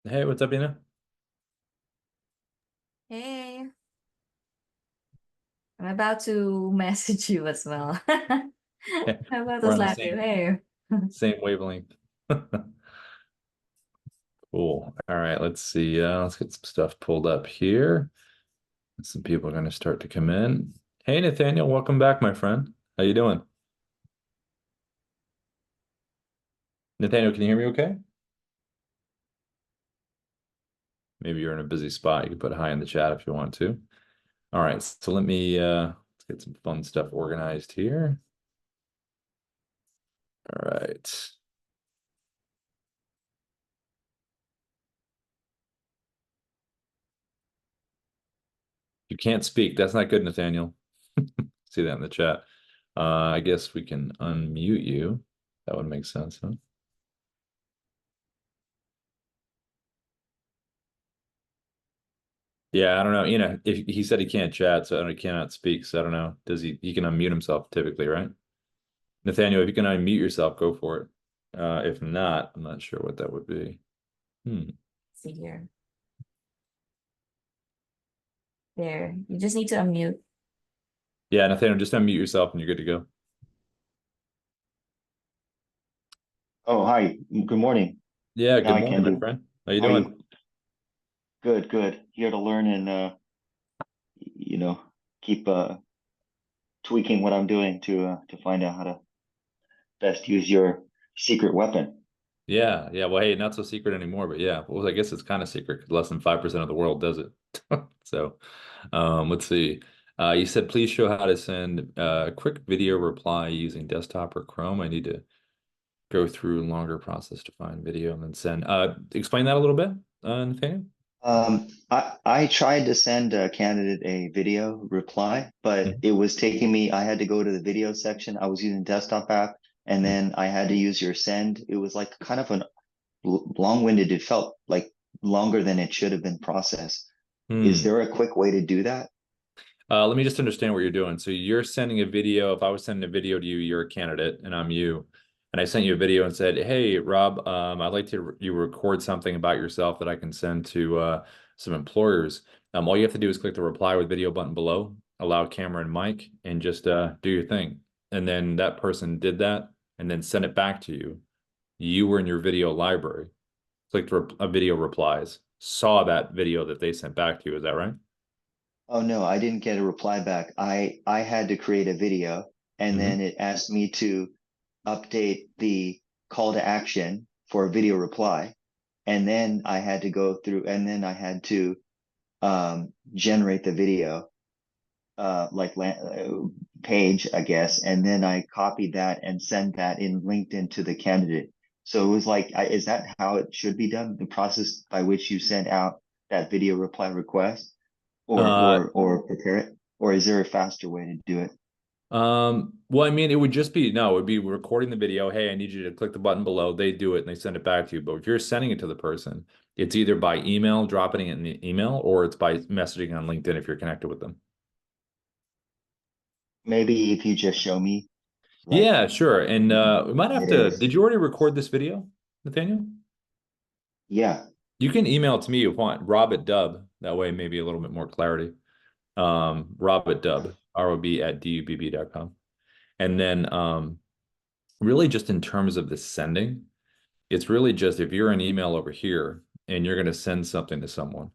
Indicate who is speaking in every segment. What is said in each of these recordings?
Speaker 1: Hey, what's up, Ina?
Speaker 2: Hey, I'm about to message you as well. I'm about to
Speaker 1: We're on the
Speaker 2: slap you.
Speaker 1: same
Speaker 2: Hey.
Speaker 1: same wavelength. Cool. All right, let's see. Let's get some stuff pulled up here. Some people are going to start to come in. Hey, Nathaniel, welcome back, my friend. How you doing? Nathaniel, can you hear me okay? Maybe you're in a busy spot. You can put hi in the chat if you want to. All right, so let's get some fun stuff organized here. All right. You can't speak. That's not good, Nathaniel. See that in the chat. I guess we can unmute you. That would make sense, huh? Yeah, I don't know. If he said he can't chat, so I don't, he cannot speak. So I don't know. Does he can unmute himself typically, right? Nathaniel, if you can unmute yourself, go for it. If not, I'm not sure what that would be. Hmm.
Speaker 2: See here. There. You just need to unmute.
Speaker 1: Yeah, Nathaniel, just unmute yourself and you're good to go.
Speaker 3: Oh, hi. Good morning.
Speaker 1: Yeah,
Speaker 3: Now
Speaker 1: good
Speaker 3: I
Speaker 1: morning,
Speaker 3: can
Speaker 1: my
Speaker 3: do.
Speaker 1: friend. How you
Speaker 3: How are
Speaker 1: doing?
Speaker 3: you? Good, good. Here to learn and you know, keep tweaking what I'm doing to find out how to best use your secret weapon.
Speaker 1: Yeah, yeah. Well, hey, not so secret anymore, but yeah. Well, I guess it's kind of secret because less than 5% of the world does it. So, let's see. You said please show how to send a quick video reply using desktop or Chrome. I need to go through a longer process to find video and then send. Explain that a little bit, Nathaniel.
Speaker 3: I tried to send a candidate a video reply, but
Speaker 1: Mhm.
Speaker 3: it was taking me, I had to go to the video section. I was using desktop app, and then I had to use your send. It was like kind of an long-winded. It felt like longer than it should have been processed. Is
Speaker 1: Hmm.
Speaker 3: there a quick way to do that?
Speaker 1: Let me just understand what you're doing. So you're sending a video. If I was sending a video to you, you're a candidate and I'm you. And I sent you a video and said, "Hey, Rob, I'd like to you record something about yourself that I can send to some employers." All you have to do is click the reply with video button below, allow camera and mic, and just do your thing. And then that person did that and then sent it back to you. You were in your video library, clicked a video replies, saw that video that they sent back to you. Is that right?
Speaker 3: Oh no, I didn't get a reply back. I had to create a video and
Speaker 1: Mm-hmm.
Speaker 3: then it asked me to update the call to action for a video reply. And then I had to go through and then I had to generate the video page, I guess, and then I copied that and sent that in LinkedIn to the candidate. So it was like, is that how it should be done? The process by which you send out that video reply request? or
Speaker 1: Uh,
Speaker 3: or or prepare it? Or is there a faster way to do it?
Speaker 1: well, I mean, it would just be no, it would be recording the video. Hey, I need you to click the button below. They do it and they send it back to you. But if you're sending it to the person, it's either by email, dropping it in the email, or it's by messaging on LinkedIn if you're connected with them.
Speaker 3: Maybe if you just show me like
Speaker 1: Yeah, sure. And we might have
Speaker 3: it
Speaker 1: to,
Speaker 3: is.
Speaker 1: did you already record this video, Nathaniel?
Speaker 3: Yeah.
Speaker 1: You can email it to me if you want, Rob at Dubb. That way, maybe a little bit more clarity. Rob at Dubb, ROB@DUBB.com. And then really just in terms of the sending. It's really just if you're an email over here and you're going to send something to someone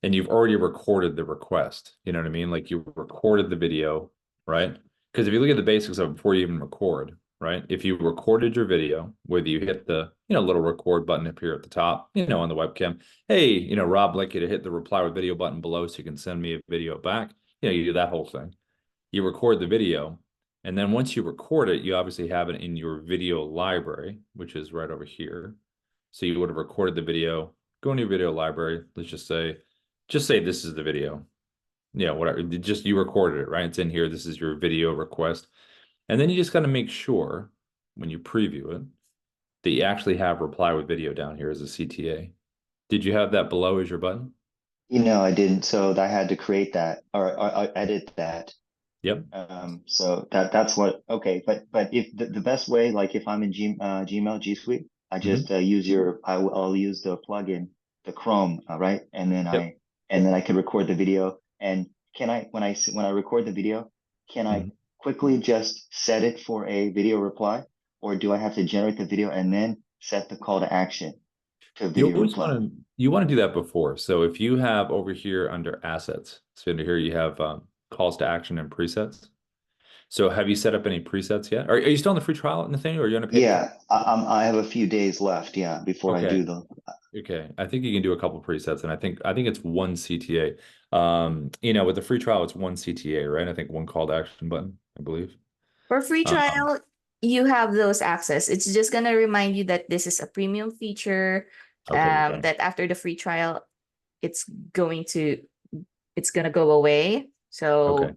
Speaker 1: and you've already recorded the request, you know what I mean? Like you recorded the video, right? Because if you look at the basics of it before you even record, right? If you recorded your video, whether you hit the, little record button up here at the top, on the webcam, hey, Rob, I'd like you to hit the reply with video button below so you can send me a video back. You do that whole thing. You record the video, and then once you record it, you obviously have it in your video library, which is right over here. So you would have recorded the video, go into your video library. Let's just say this is the video. Yeah, whatever. Just you recorded it, right? It's in here. This is your video request. And then you just got to make sure when you preview it that you actually have reply with video down here as a CTA. Did you have that below as your button?
Speaker 3: I didn't. So I had to create that or edit that.
Speaker 1: Yep.
Speaker 3: So that's what. Okay, but if the best way, like if I'm in Gmail G Suite, I just
Speaker 1: Mhm.
Speaker 3: use I'll use the plugin. the Chrome, right?
Speaker 1: Yep.
Speaker 3: And then I can record the video. And when I record the video, can I
Speaker 1: Mhm.
Speaker 3: quickly just set it for a video reply, or do I have to generate the video and then set the call to action to
Speaker 1: You
Speaker 3: video
Speaker 1: always
Speaker 3: reply?
Speaker 1: want to do that before. So if you have over here under assets, so under here you have calls to action and presets. So have you set up any presets yet? Are you still on the free trial, Nathaniel, or are you on a paid trial?
Speaker 3: Yeah, I have a few days left, yeah, before I
Speaker 1: Okay.
Speaker 3: do the.
Speaker 1: Okay. I think you can do a couple presets, and I think it's one CTA. With the free trial, it's one CTA, right? I think one call to action button, I believe.
Speaker 2: For free
Speaker 1: Um,
Speaker 2: trial, you have those access. It's just gonna remind you that this is a premium feature.
Speaker 1: okay, okay.
Speaker 2: That after the free trial, it's going to it's gonna go away.
Speaker 1: Okay.
Speaker 2: So you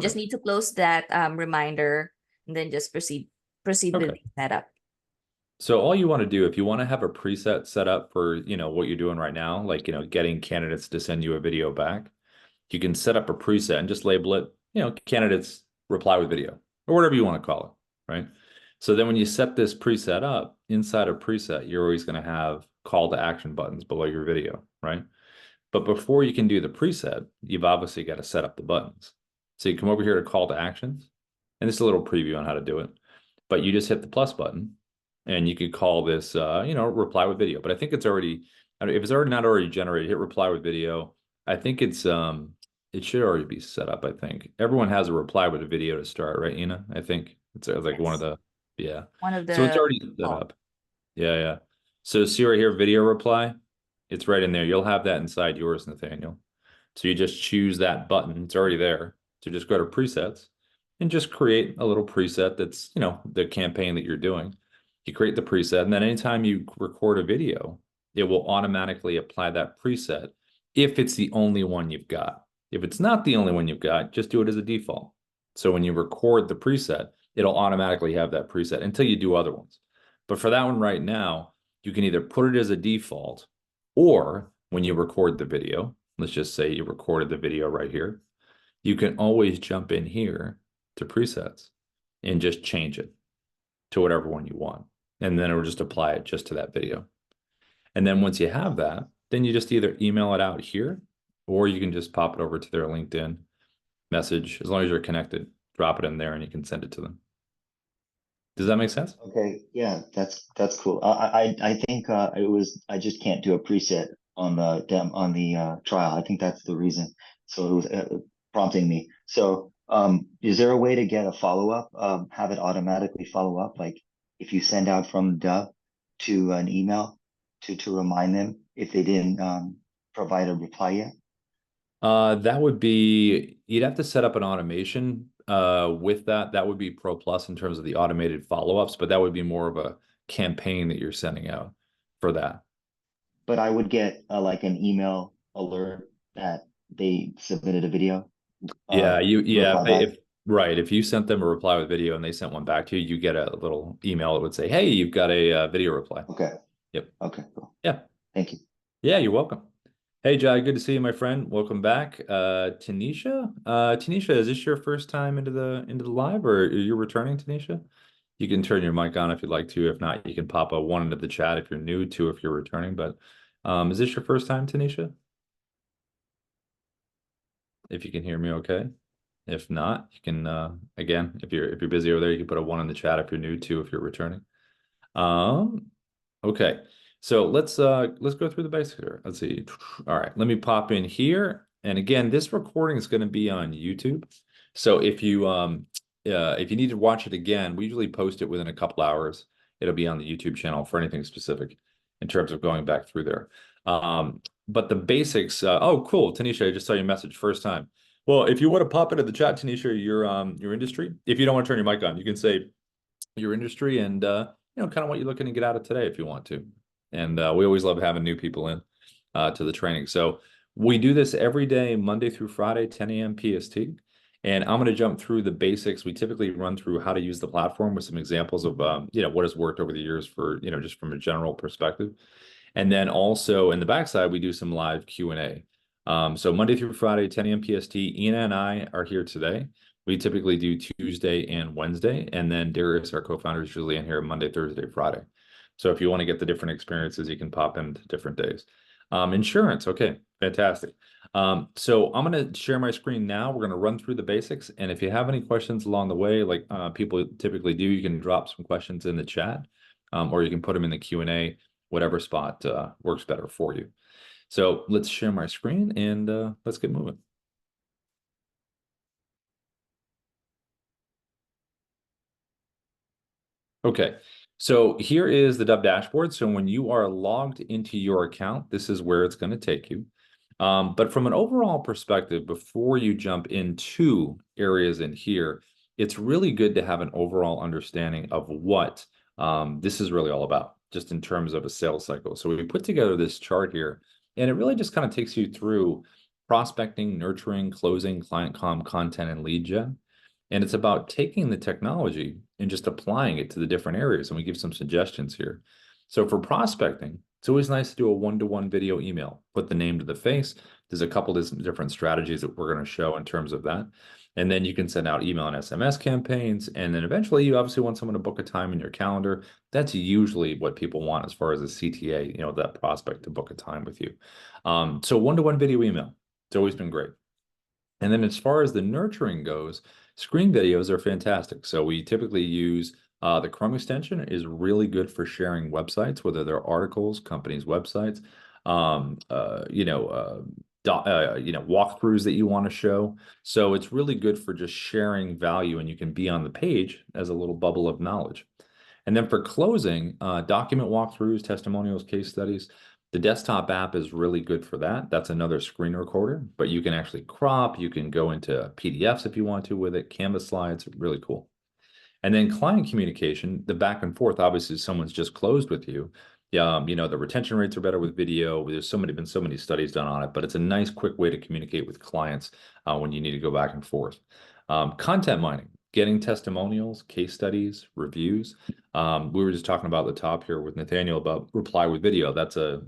Speaker 2: just
Speaker 1: Perfect.
Speaker 2: need to close that reminder and then just proceed with
Speaker 1: Okay.
Speaker 2: the setup.
Speaker 1: So all you want to do, if you want to have a preset set up for, what you're doing right now, like, getting candidates to send you a video back, you can set up a preset and just label it, candidates reply with video or whatever you want to call it, right? So then when you set this preset up, inside a preset, you're always going to have call to action buttons below your video, right? But before you can do the preset, you've obviously got to set up the buttons. So you come over here to call to actions, and this is a little preview on how to do it. But you just hit the plus button, and you could call this, reply with video. But I think it's already, if it's already not already generated, hit reply with video. I think it should already be set up. I think everyone has a reply with a video to start, right, Ina? I think it's like one of
Speaker 2: Yes.
Speaker 1: the, yeah.
Speaker 2: One of
Speaker 1: So it's
Speaker 2: the
Speaker 1: already set
Speaker 2: oh,
Speaker 1: up. Yeah, yeah. So see right here, video reply. It's right in there. You'll have that inside yours, Nathaniel. So you just choose that button. It's already there. So just go to presets and just create a little preset that's, the campaign that you're doing. You create the preset, and then anytime you record a video, it will automatically apply that preset if it's the only one you've got. If it's not the only one you've got, just do it as a default. So when you record the preset, it'll automatically have that preset until you do other ones. But for that one right now, you can either put it as a default or when you record the video, let's just say you recorded the video right here, you can always jump in here to presets and just change it to whatever one you want. And then it will just apply it just to that video. And then once you have that, then you just either email it out here or you can just pop it over to their LinkedIn message. As long as you're connected, drop it in there and you can send it to them. Does that make sense?
Speaker 3: Okay, yeah, that's cool. I think I just can't do a preset on the trial. I think that's the reason. So it was prompting me. So is there a way to get a follow-up? Have it automatically follow up, like if you send out from Dubb to an email to remind them if they didn't provide a reply yet?
Speaker 1: That would be, you'd have to set up an automation with that. That would be Pro Plus in terms of the automated follow-ups, but that would be more of a campaign that you're sending out for that.
Speaker 3: But I would get like an email alert that they submitted a video
Speaker 1: Yeah,
Speaker 3: to reply back.
Speaker 1: if right, if you sent them a reply with video and they sent one back to you, you get a little email that would say, "Hey, you've got a video reply."
Speaker 3: Okay.
Speaker 1: Yep.
Speaker 3: Okay, cool.
Speaker 1: Yeah.
Speaker 3: Thank you.
Speaker 1: Yeah, you're welcome. Hey, Jai, good to see you, my friend. Welcome back. Tanisha, is this your first time into the live, or are you returning, Tanisha? You can turn your mic on if you'd like to. If not, you can pop a one into the chat if you're new, two if you're returning. But is this your first time, Tanisha? If you can hear me, okay. If not, you can again, if you're busy over there, you can put a one in the chat if you're new, two if you're returning. Um, Okay, so let's go through the basics here. Let's see. All right, let me pop in here. And again, this recording is going to be on YouTube. So if you need to watch it again, we usually post it within a couple hours. It'll be on the YouTube channel for anything specific in terms of going back through there. But the basics, oh cool, Tanisha, I just saw your message first time. Well, if you want to pop into the chat, Tanisha, your industry, if you don't want to turn your mic on, you can say your industry and kind of what you're looking to get out of today if you want to. And we always love having new people in to the training. So we do this every day, Monday through Friday, 10 a.m. PST. And I'm going to jump through the basics. We typically run through how to use the platform with some examples of what has worked over the years for just from a general perspective. And then also in the backside, we do some live Q&A. So Monday through Friday, 10 a.m. PST, Ina and I are here today. We typically do Tuesday and Wednesday, and then Darius, our co-founder, is usually in here Monday, Thursday, Friday. So if you want to get the different experiences, you can pop into different days. Insurance. Okay, fantastic. So I'm going to share my screen now. We're going to run through the basics. And if you have any questions along the way, like people typically do, you can drop some questions in the chat, or you can put them in the Q&A, whatever spot works better for you. So let's share my screen and let's get moving. Okay, so here is the Dubb dashboard. So when you are logged into your account, this is where it's going to take you. But from an overall perspective, before you jump into areas in here, it's really good to have an overall understanding of what this is really all about, just in terms of a sales cycle. So we put together this chart here, and it really just kind of takes you through prospecting, nurturing, closing, client comm, content, and lead gen. And it's about taking the technology and just applying it to the different areas. And we give some suggestions here. So for prospecting, it's always nice to do a one-to-one video email, put the name to the face. There's a couple of different strategies that we're going to show in terms of that. And then you can send out email and SMS campaigns. And then eventually you obviously want someone to book a time in your calendar. That's usually what people want as far as a CTA, you know, that prospect to book a time with you. So one-to-one video email, it's always been great. And then as far as the nurturing goes, screen videos are fantastic. So we typically use the Chrome extension is really good for sharing websites, whether they're articles, companies' websites, walkthroughs that you want to show. So it's really good for just sharing value, and you can be on the page as a little bubble of knowledge. And then for closing, document walkthroughs, testimonials, case studies. The desktop app is really good for that. That's another screen recorder, but you can actually crop, you can go into PDFs if you want to with it, Canvas slides, really cool. And then client communication, the back and forth, obviously someone's just closed with you. You know, the retention rates are better with video. There's been so many studies done on it, but it's a nice, quick way to communicate with clients when you need to go back and forth. Content mining, getting testimonials, case studies, reviews. We were just talking about the top here with Nathaniel about reply with video. That's a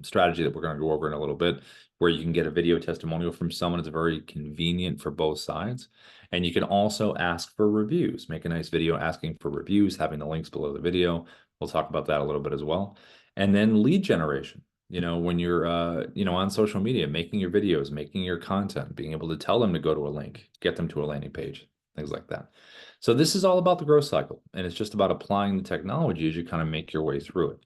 Speaker 1: strategy that we're going to go over in a little bit, where you can get a video testimonial from someone. It's very convenient for both sides. And you can also ask for reviews, make a nice video asking for reviews, having the links below the video. We'll talk about that a little bit as well. And then lead generation, you know, when you're, on social media, making your videos, making your content, being able to tell them to go to a link, get them to a landing page, things like that. So this is all about the growth cycle, and it's just about applying the technology as you kind of make your way through it.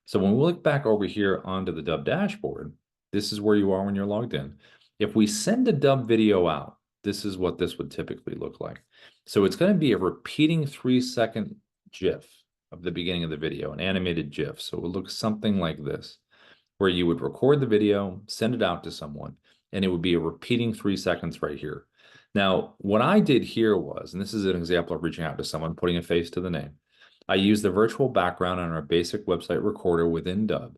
Speaker 1: So when we look back over here onto the Dubb dashboard, this is where you are when you're logged in. If we send a Dubb video out, this is what this would typically look like. So it's going to be a repeating 3-second GIF of the beginning of the video, an animated GIF. So it would look something like this, where you would record the video, send it out to someone, and it would be a repeating 3 seconds right here. Now, what I did here was, and this is an example of reaching out to someone, putting a face to the name. I used the virtual background on our basic website recorder within Dubb.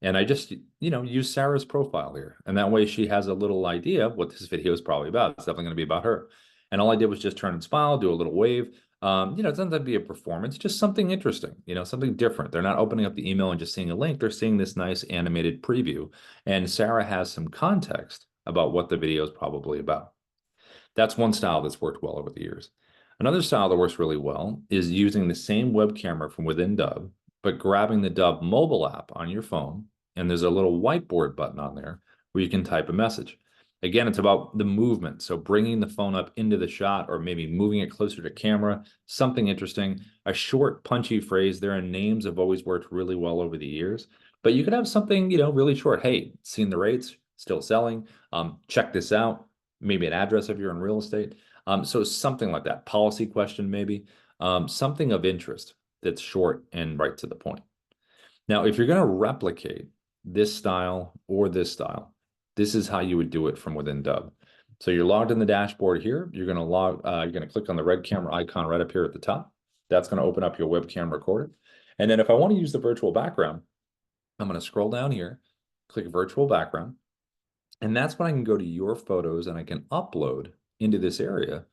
Speaker 1: And I just, use Sarah's profile here. And that way she has a little idea of what this video is probably about. It's definitely going to be about her. And all I did was just turn and smile, do a little wave. It doesn't have to be a performance, just something interesting, something different. They're not opening up the email and just seeing a link. They're seeing this nice animated preview. And Sarah has some context about what the video is probably about. That's one style that's worked well over the years. Another style that works really well is using the same web camera from within Dubb, but grabbing the Dubb mobile app on your phone, and there's a little whiteboard button on there where you can type a message. Again, it's about the movement. So bringing the phone up into the shot, or maybe moving it closer to camera, something interesting, a short punchy phrase. There are names have always worked really well over the years, but you could have something, really short. Hey, seen the rates, still selling. Check this out. Maybe an address if you're in real estate. So something like that, policy question maybe, something of interest that's short and right to the point. Now, if you're going to replicate this style or this style, this is how you would do it from within Dubb. So you're logged in the dashboard here. You're going to click on the red camera icon right up here at the top. That's going to open up your webcam recorder. And then if I want to use the virtual background, I'm going to scroll down here, click virtual background. And that's when I can go to your photos and I can upload into this area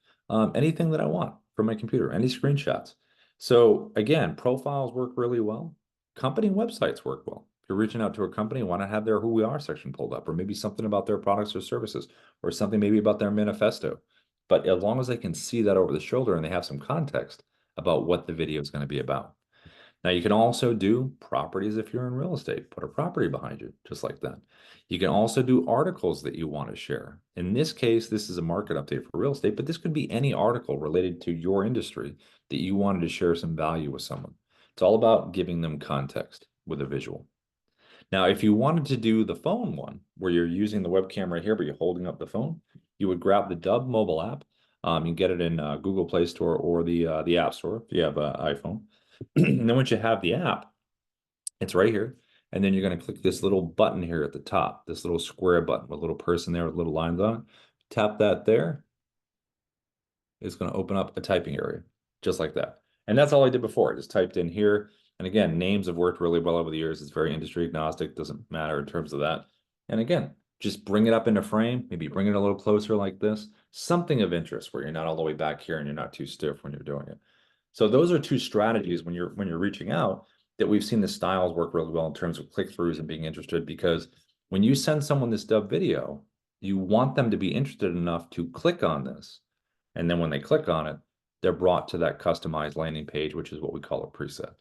Speaker 1: anything that I want from my computer, any screenshots. So again, profiles work really well. Company websites work well. If you're reaching out to a company, why not have their Who We Are section pulled up, or maybe something about their products or services, or something maybe about their manifesto. But as long as they can see that over the shoulder and they have some context about what the video is going to be about. Now you can also do properties if you're in real estate, put a property behind you, just like that. You can also do articles that you want to share. In this case, this is a market update for real estate, but this could be any article related to your industry that you wanted to share some value with someone. It's all about giving them context with a visual. Now, if you wanted to do the phone one, where you're using the webcam right here, but you're holding up the phone, you would grab the Dubb mobile app. You get it in Google Play Store or the App Store if you have an iPhone. And then once you have the app, it's right here. And then you're going to click this little button here at the top, this little square button with a little person there with little lines on it. Tap that there. It's going to open up a typing area, just like that. And that's all I did before. I just typed in here. And again, names have worked really well over the years. It's very industry agnostic, doesn't matter in terms of that. And again, just bring it up into frame, maybe bring it a little closer like this, something of interest where you're not all the way back here and you're not too stiff when you're doing it. So those are two strategies when you're reaching out that we've seen the styles work really well in terms of click-throughs and being interested, because when you send someone this Dubb video, you want them to be interested enough to click on this. And then when they click on it, they're brought to that customized landing page, which is what we call a preset.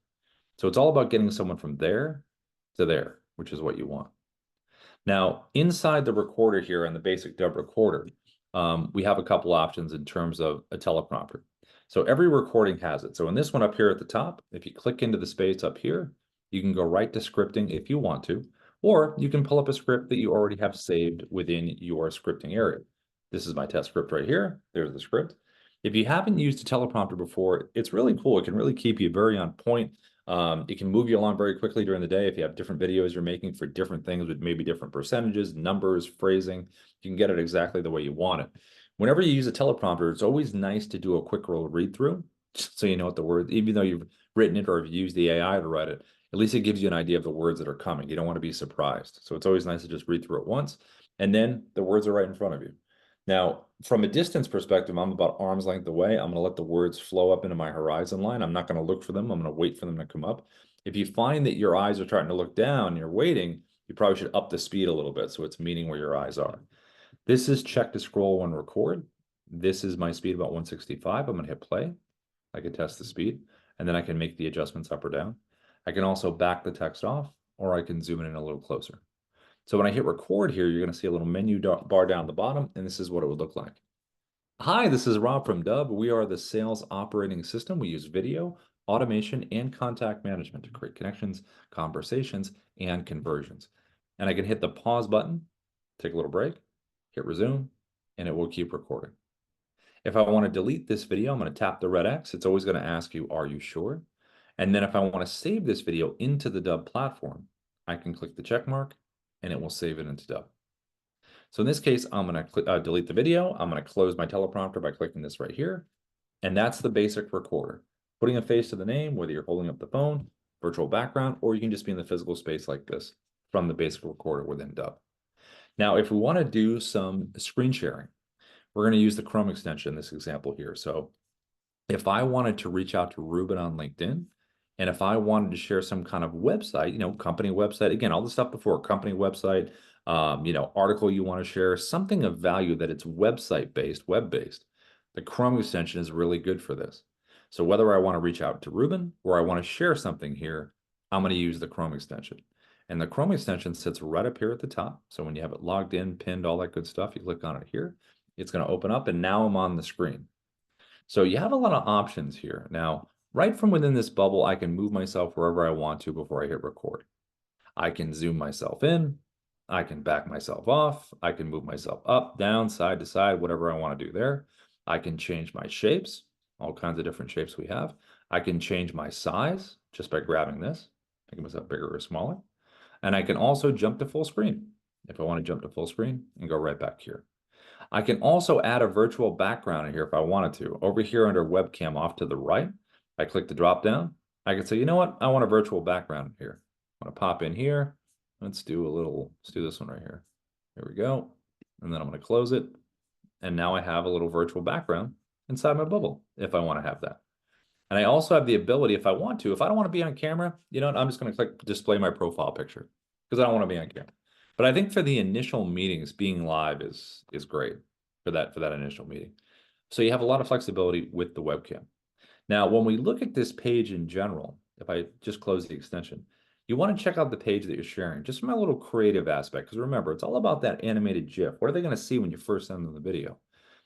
Speaker 1: So it's all about getting someone from there to there, which is what you want. Now, inside the recorder here on the basic Dubb recorder, we have a couple options in terms of a teleprompter. So every recording has it. So in this one up here at the top, if you click into the space up here, you can go right to scripting if you want to, or you can pull up a script that you already have saved within your scripting area. This is my test script right here. There's the script. If you haven't used a teleprompter before, it's really cool. It can really keep you very on point. It can move you along very quickly during the day. If you have different videos you're making for different things with maybe different percentages, numbers, phrasing, you can get it exactly the way you want it. Whenever you use a teleprompter, it's always nice to do a quick roll read through so you know what the word, even though you've written it or have used the AI to write it, at least it gives you an idea of the words that are coming. You don't want to be surprised. So it's always nice to just read through it once, and then the words are right in front of you. Now, from a distance perspective, I'm about arm's length away. I'm going to let the words flow up into my horizon line. I'm not going to look for them. I'm going to wait for them to come up. If you find that your eyes are starting to look down and you're waiting, you probably should up the speed a little bit so it's meeting where your eyes are. This is check to scroll and record. This is my speed about 165. I'm going to hit play. I can test the speed, and then I can make the adjustments up or down. I can also back the text off, or I can zoom in a little closer. So when I hit record here, you're going to see a little menu bar down the bottom, and this is what it would look like. Hi, this is Rob from Dubb. We are the sales operating system. We use video, automation, and contact management to create connections, conversations, and conversions. And I can hit the pause button, take a little break, hit resume, and it will keep recording. If I want to delete this video, I'm going to tap the red X. It's always going to ask you, are you sure? And then if I want to save this video into the Dubb platform, I can click the check mark and it will save it into Dubb. So in this case, I'm going to delete the video. I'm going to close my teleprompter by clicking this right here. And that's the basic recorder. Putting a face to the name, whether you're holding up the phone, virtual background, or you can just be in the physical space like this from the basic recorder within Dubb. Now, if we want to do some screen sharing, we're going to use the Chrome extension in this example here. So if I wanted to reach out to Ruben on LinkedIn, and if I wanted to share some kind of website, company website, again, all the stuff before, company website, article you want to share, something of value that it's website-based, web-based, the Chrome extension is really good for this. So whether I want to reach out to Ruben or I want to share something here, I'm going to use the Chrome extension. And the Chrome extension sits right up here at the top. So when you have it logged in, pinned, all that good stuff, you click on it here, it's going to open up, and now I'm on the screen. So you have a lot of options here. Now, right from within this bubble, I can move myself wherever I want to before I hit record. I can zoom myself in. I can back myself off. I can move myself up, down, side to side, whatever I want to do there. I can change my shapes, all kinds of different shapes we have. I can change my size just by grabbing this, making myself bigger or smaller. And I can also jump to full screen if I want to jump to full screen and go right back here. I can also add a virtual background in here if I wanted to. Over here under webcam off to the right, I click the drop down. I can say, you know what? I want a virtual background here. I'm going to pop in here. Let's do this one right here. Here we go. And then I'm going to close it. And now I have a little virtual background inside my bubble if I want to have that. And I also have the ability, if I want to, if I don't want to be on camera, you know what? I'm just going to click display my profile picture because I don't want to be on camera. But I think for the initial meetings, being live is great for that initial meeting. So you have a lot of flexibility with the webcam. Now, when we look at this page in general, if I just close the extension, you want to check out the page that you're sharing, just from a little creative aspect. Because remember, it's all about that animated GIF. What are they going to see when you first send them the video?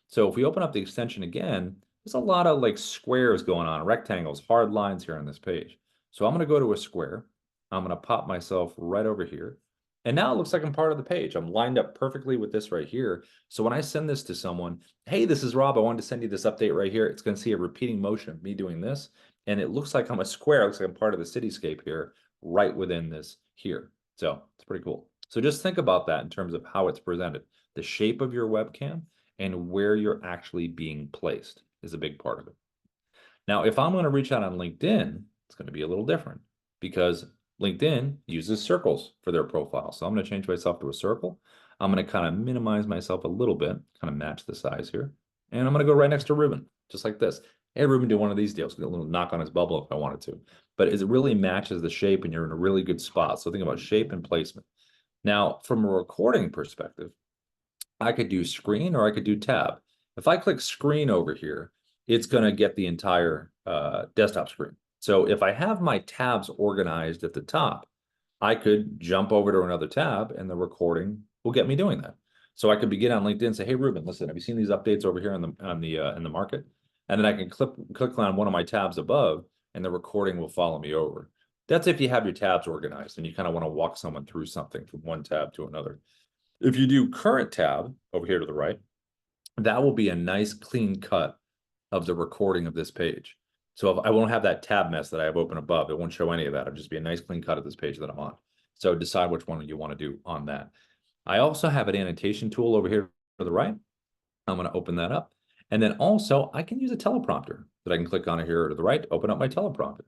Speaker 1: So if we open up the extension again, there's a lot of like squares going on, rectangles, hard lines here on this page. So I'm going to go to a square. I'm going to pop myself right over here. And now it looks like I'm part of the page. I'm lined up perfectly with this right here. So when I send this to someone, hey, this is Rob. I wanted to send you this update right here. It's going to see a repeating motion of me doing this. And it looks like I'm a square. It looks like I'm part of the cityscape here, right within this here. So it's pretty cool. So just think about that in terms of how it's presented. The shape of your webcam and where you're actually being placed is a big part of it. Now, if I'm going to reach out on LinkedIn, it's going to be a little different because LinkedIn uses circles for their profile. So I'm going to change myself to a circle. I'm going to kind of minimize myself a little bit, kind of match the size here. And I'm going to go right next to Ruben, just like this. Hey, Ruben, do one of these deals. Get a little knock on his bubble if I wanted to. But it really matches the shape and you're in a really good spot. So think about shape and placement. Now, from a recording perspective, I could do screen or I could do tab. If I click screen over here, it's going to get the entire desktop screen. So if I have my tabs organized at the top, I could jump over to another tab and the recording will get me doing that. So I could begin on LinkedIn and say, hey, Ruben, listen, have you seen these updates over here in the market? And then I can click on one of my tabs above and the recording will follow me over. That's if you have your tabs organized and you kind of want to walk someone through something from one tab to another. If you do current tab over here to the right, that will be a nice clean cut of the recording of this page. So I won't have that tab mess that I have open above. It won't show any of that. It'll just be a nice clean cut of this page that I'm on. So decide which one you want to do on that. I also have an annotation tool over here to the right. I'm going to open that up. And then also I can use a teleprompter that I can click on here to the right, open up my teleprompter.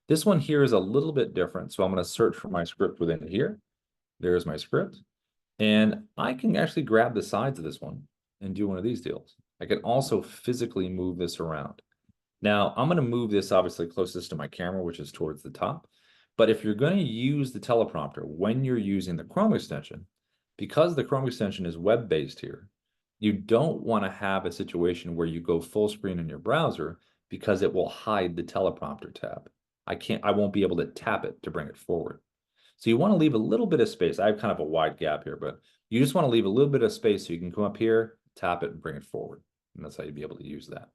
Speaker 1: This one here is a little bit different. So I'm going to search for my script within here. There's my script. And I can actually grab the sides of this one and do one of these deals. I can also physically move this around. Now, I'm going to move this obviously closest to my camera, which is towards the top. But if you're going to use the teleprompter when you're using the Chrome extension, because the Chrome extension is web-based here, you don't want to have a situation where you go full screen in your browser because it will hide the teleprompter tab. I won't be able to tap it to bring it forward. So you want to leave a little bit of space. I have kind of a wide gap here, but you just want to leave a little bit of space so you can come up here, tap it, and bring it forward. And that's how you'd be able to use that.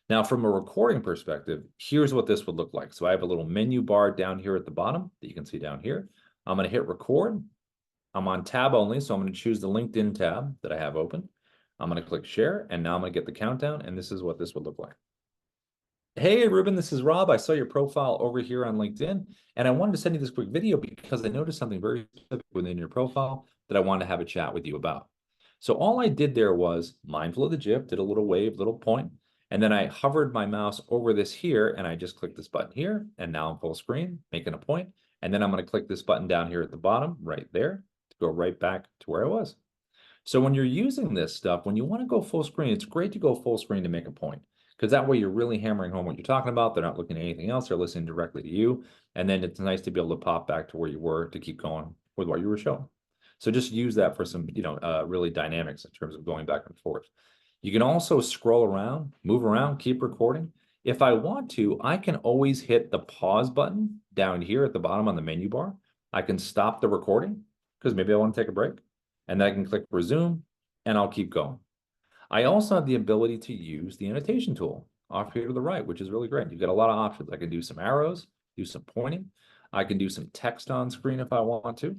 Speaker 1: Now, from a recording perspective, here's what this would look like. So I have a little menu bar down here at the bottom that you can see down here. I'm going to hit record. I'm on tab only, so I'm going to choose the LinkedIn tab that I have open. I'm going to click share, and now I'm going to get the countdown, and this is what this would look like. Hey, Ruben, this is Rob. I saw your profile over here on LinkedIn, and I wanted to send you this quick video because I noticed something very specific within your profile that I wanted to have a chat with you about. So all I did there was mindful of the GIF, did a little wave, little point, and then I hovered my mouse over this here, and I just clicked this button here, and now I'm full screen, making a point, and then I'm going to click this button down here at the bottom, right there, to go right back to where I was. So when you're using this stuff, when you want to go full screen, it's great to go full screen to make a point. Because that way you're really hammering home what you're talking about. They're not looking at anything else. They're listening directly to you. And then it's nice to be able to pop back to where you were to keep going with what you were showing. So just use that for some, really dynamics in terms of going back and forth. You can also scroll around, move around, keep recording. If I want to, I can always hit the pause button down here at the bottom on the menu bar. I can stop the recording because maybe I want to take a break. And then I can click resume and I'll keep going. I also have the ability to use the annotation tool off here to the right, which is really great. You've got a lot of options. I can do some arrows, do some pointing. I can do some text on screen if I want to.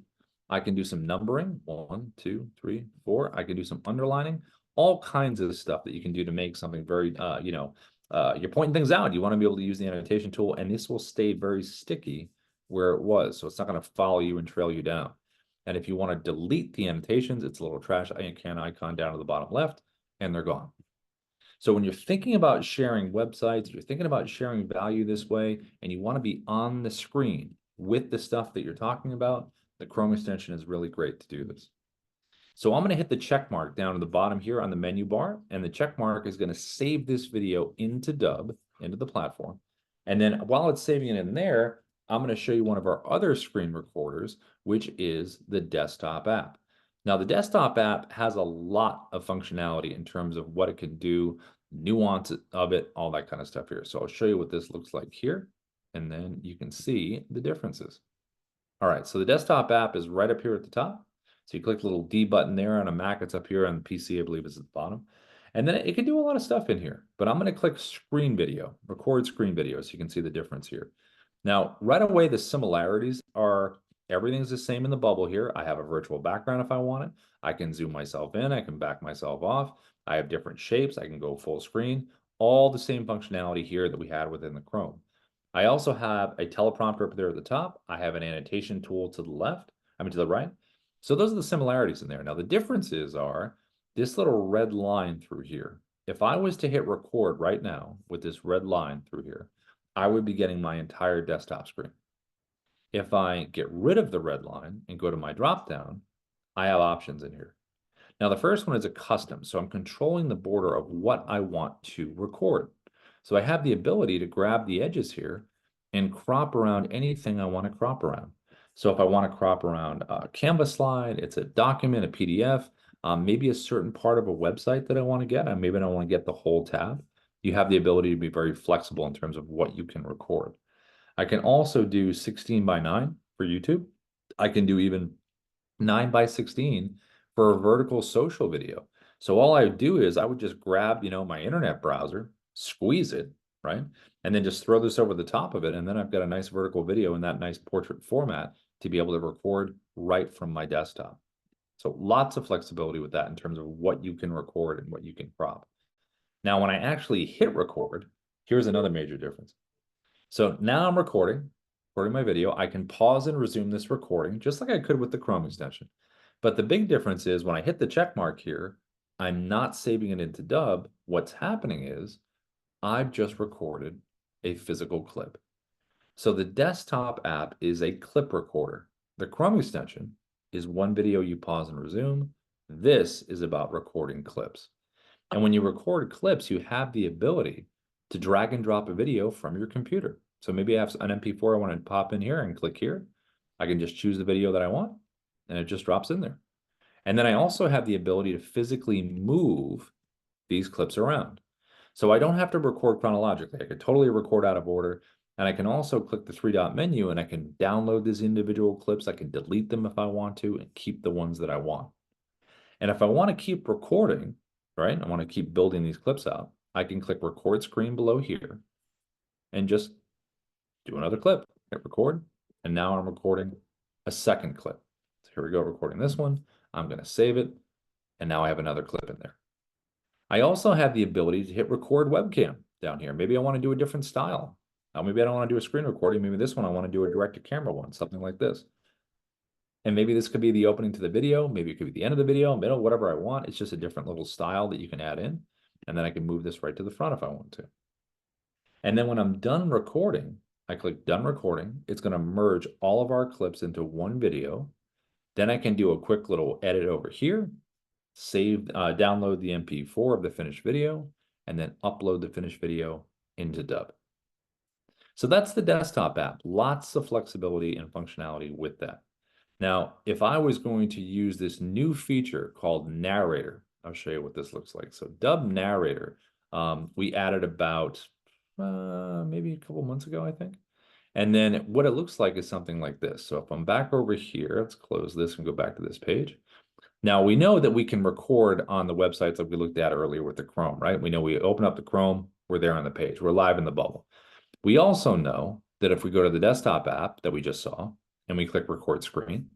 Speaker 1: I can do some numbering, 1, 2, 3, 4. I can do some underlining, all kinds of stuff that you can do to make something very, you're pointing things out. You want to be able to use the annotation tool, and this will stay very sticky where it was. So it's not going to follow you and trail you down. And if you want to delete the annotations, it's a little trash can icon down to the bottom left, and they're gone. So when you're thinking about sharing websites, you're thinking about sharing value this way, and you want to be on the screen with the stuff that you're talking about, the Chrome extension is really great to do this. So I'm going to hit the check mark down at the bottom here on the menu bar, and the check mark is going to save this video into Dubb, into the platform. And then while it's saving it in there, I'm going to show you one of our other screen recorders, which is the desktop app. Now, the desktop app has a lot of functionality in terms of what it can do, nuance of it, all that kind of stuff here. So I'll show you what this looks like here. and then you can see the differences. All right, so the desktop app is right up here at the top. So you click the little D button there on a Mac, it's up here. On the PC, I believe, is at the bottom. And then it can do a lot of stuff in here, but I'm going to click screen video, record screen video, so you can see the difference here. Now, right away, the similarities are everything's the same in the bubble here. I have a virtual background if I want it. I can zoom myself in, I can back myself off. I have different shapes, I can go full screen, all the same functionality here that we had within the Chrome. I also have a teleprompter up there at the top. I have an annotation tool to the left, to the right. So those are the similarities in there. Now, the differences are this little red line through here. If I was to hit record right now with this red line through here, I would be getting my entire desktop screen. If I get rid of the red line and go to my drop down, I have options in here. Now, the first one is a custom. So I'm controlling the border of what I want to record. So I have the ability to grab the edges here and crop around anything I want to crop around. So if I want to crop around a Canvas slide, it's a document, a PDF, maybe a certain part of a website that I want to get, and maybe I don't want to get the whole tab. You have the ability to be very flexible in terms of what you can record. I can also do 16 by 9 for YouTube. I can do even 9 by 16 for a vertical social video. So all I would do is I would just grab, my internet browser, squeeze it, right? And then just throw this over the top of it. And then I've got a nice vertical video in that nice portrait format to be able to record right from my desktop. So lots of flexibility with that in terms of what you can record and what you can crop. Now, when I actually hit record, here's another major difference. So now I'm recording my video. I can pause and resume this recording just like I could with the Chrome extension. But the big difference is when I hit the check mark here, I'm not saving it into Dubb. What's happening is I've just recorded a physical clip. So the desktop app is a clip recorder. The Chrome extension is one video you pause and resume. This is about recording clips. And when you record clips, you have the ability to drag and drop a video from your computer. So maybe I have an MP4 I want to pop in here and click here. I can just choose the video that I want, and it just drops in there. And then I also have the ability to physically move these clips around. So I don't have to record chronologically. I could totally record out of order. And I can also click the three-dot menu and I can download these individual clips. I can delete them if I want to and keep the ones that I want. And if I want to keep recording, right, I want to keep building these clips out, I can click record screen below here and just do another clip, hit record. And now I'm recording a second clip. So here we go, recording this one. I'm going to save it. And now I have another clip in there. I also have the ability to hit record webcam down here. Maybe I want to do a different style. Maybe I don't want to do a screen recording. Maybe this one I want to do a direct to camera one, something like this. And maybe this could be the opening to the video. Maybe it could be the end of the video, middle, whatever I want. It's just a different little style that you can add in. And then I can move this right to the front if I want to. And then when I'm done recording, I click done recording. It's going to merge all of our clips into one video. Then I can do a quick little edit over here, download the MP4 of the finished video, and then upload the finished video into Dubb. So that's the desktop app. Lots of flexibility and functionality with that. Now, if I was going to use this new feature called Narrator, I'll show you what this looks like. So Dubb Narrator, we added about maybe a couple months ago, I think. And then what it looks like is something like this. So if I'm back over here, let's close this and go back to this page. Now we know that we can record on the websites that we looked at earlier with the Chrome, right? We know we open up the Chrome, we're there on the page, we're live in the bubble. We also know that if we go to the desktop app that we just saw and we click record screen,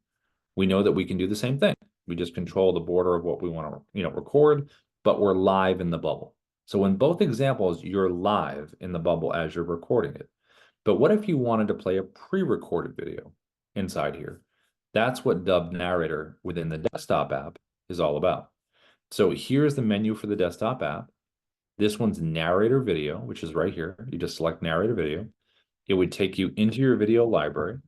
Speaker 1: we know that we can do the same thing. We just control the border of what we want to, record, but we're live in the bubble. So in both examples, you're live in the bubble as you're recording it. But what if you wanted to play a pre-recorded video inside here? That's what Dubb Narrator within the desktop app is all about. So here's the menu for the desktop app. This one's narrator video, which is right here. You just select narrator video. It would take you into your video library.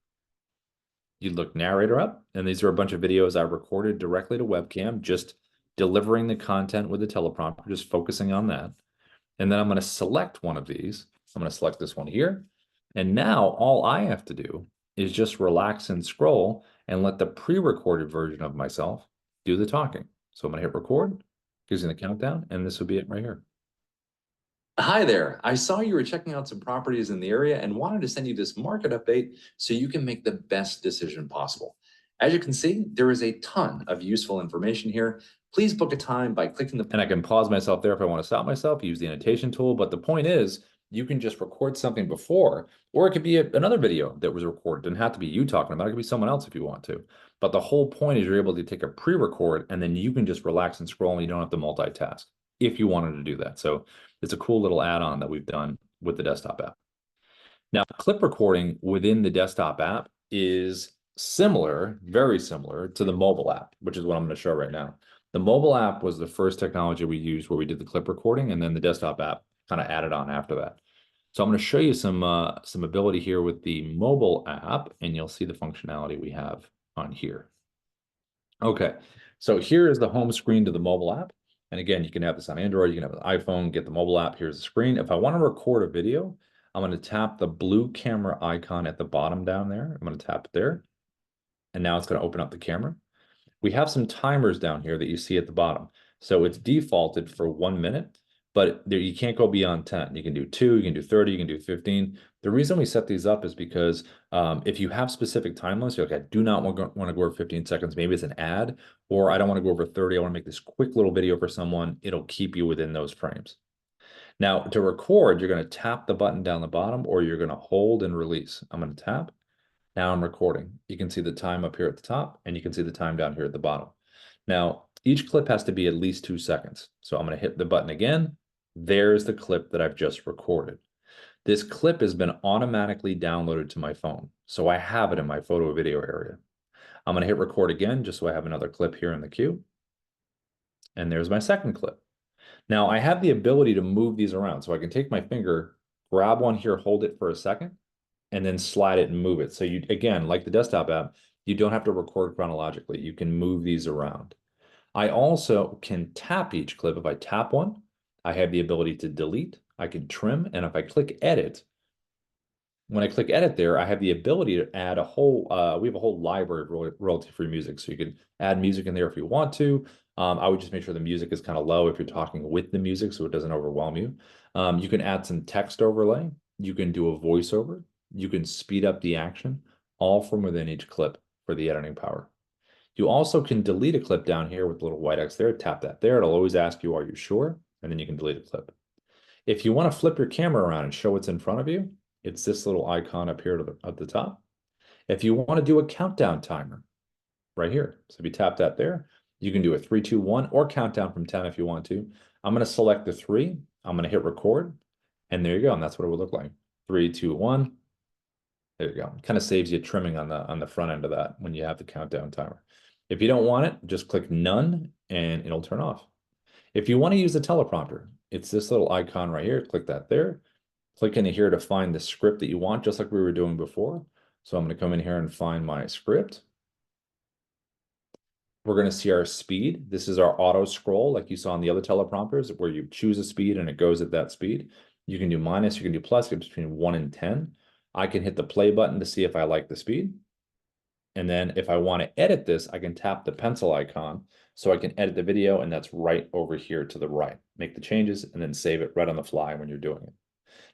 Speaker 1: You'd look narrator up, and these are a bunch of videos I recorded directly to webcam, just delivering the content with the teleprompter, just focusing on that. And then I'm going to select one of these. I'm going to select this one here. And now all I have to do is just relax and scroll and let the pre-recorded version of myself do the talking. So I'm going to hit record, gives me the countdown, and this will be it right here. Hi there. I saw you were checking out some properties in the area and wanted to send you this market update so you can make the best decision possible. As you can see, there is a ton of useful information here. Please book a time by clicking the, and I can pause myself there if I want to stop myself, use the annotation tool. But the point is, you can just record something before, or it could be another video that was recorded. It doesn't have to be you talking about it. It could be someone else if you want to. But the whole point is you're able to take a pre-record and then you can just relax and scroll and you don't have to multitask if you wanted to do that. So it's a cool little add-on that we've done with the desktop app. Now, clip recording within the desktop app is similar, very similar to the mobile app, which is what I'm going to show right now. The mobile app was the first technology we used where we did the clip recording, and then the desktop app kind of added on after that. So I'm going to show you some ability here with the mobile app, and you'll see the functionality we have on here. Okay, so here is the home screen to the mobile app. And again, you can have this on Android, you can have an iPhone, get the mobile app. Here's the screen. If I want to record a video, I'm going to tap the blue camera icon at the bottom down there. I'm going to tap it there. And now it's going to open up the camera. We have some timers down here that you see at the bottom. So it's defaulted for 1 minute, but there, you can't go beyond 10. You can do 2, you can do 30, you can do 15. The reason we set these up is because if you have specific time limits, you're like, I do not want to go over 15 seconds. Maybe it's an ad, or I don't want to go over 30. I want to make this quick little video for someone. It'll keep you within those frames. Now, to record, you're going to tap the button down the bottom, or you're going to hold and release. I'm going to tap. Now I'm recording. You can see the time up here at the top, and you can see the time down here at the bottom. Now, each clip has to be at least 2 seconds. So I'm going to hit the button again. There's the clip that I've just recorded. This clip has been automatically downloaded to my phone, so I have it in my photo video area. I'm going to hit record again, just so I have another clip here in the queue. And there's my second clip. Now, I have the ability to move these around, so I can take my finger, grab one here, hold it for a second, and then slide it and move it. So you, again, like the desktop app, you don't have to record chronologically. You can move these around. I also can tap each clip. If I tap one, I have the ability to delete, I can trim, and if I click edit, when I click edit there, I have the ability to add a whole, we have a whole library of royalty-free music. So you can add music in there if you want to. I would just make sure the music is kind of low if you're talking with the music so it doesn't overwhelm you. You can add some text overlay. You can do a voiceover. You can speed up the action, all from within each clip for the editing power. You also can delete a clip down here with the little white X there. Tap that there. It'll always ask you, are you sure? And then you can delete a clip. If you want to flip your camera around and show what's in front of you, it's this little icon up here at the top. If you want to do a countdown timer, right here. So if you tap that there, you can do a 3, 2, 1, or countdown from 10 if you want to. I'm going to select the 3. I'm going to hit record. And there you go. And that's what it would look like. 3, 2, 1. There you go. It kind of saves you trimming on the front end of that when you have the countdown timer. If you don't want it, just click none and it'll turn off. If you want to use the teleprompter, it's this little icon right here. Click that there. Click into here to find the script that you want, just like we were doing before. So I'm going to come in here and find my script. We're going to see our speed. This is our auto scroll, like you saw on the other teleprompters, where you choose a speed and it goes at that speed. You can do minus, you can do plus, it's between 1 and 10. I can hit the play button to see if I like the speed. And then if I want to edit this, I can tap the pencil icon so I can edit the video, and that's right over here to the right. Make the changes and then save it right on the fly when you're doing it.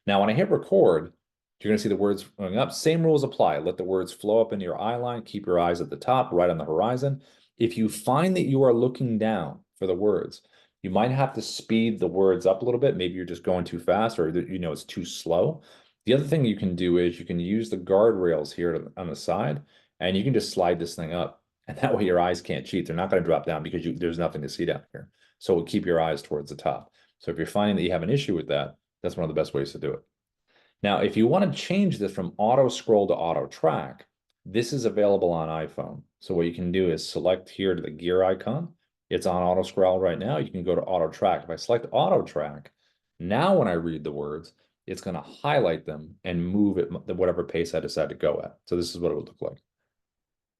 Speaker 1: Now, when I hit record, you're going to see the words going up. Same rules apply. Let the words flow up into your eye line. Keep your eyes at the top, right on the horizon. If you find that you are looking down for the words, you might have to speed the words up a little bit. Maybe you're just going too fast, or it's too slow. The other thing you can do is you can use the guardrails here on the side, and you can just slide this thing up. And that way your eyes can't cheat. They're not going to drop down because there's nothing to see down here. So it'll keep your eyes towards the top. So if you're finding that you have an issue with that, that's one of the best ways to do it. Now, if you want to change this from auto scroll to auto track, this is available on iPhone. So what you can do is select here to the gear icon. It's on auto scroll right now. You can go to auto track. If I select auto track, now when I read the words, it's going to highlight them and move it at whatever pace I decide to go at. So this is what it would look like.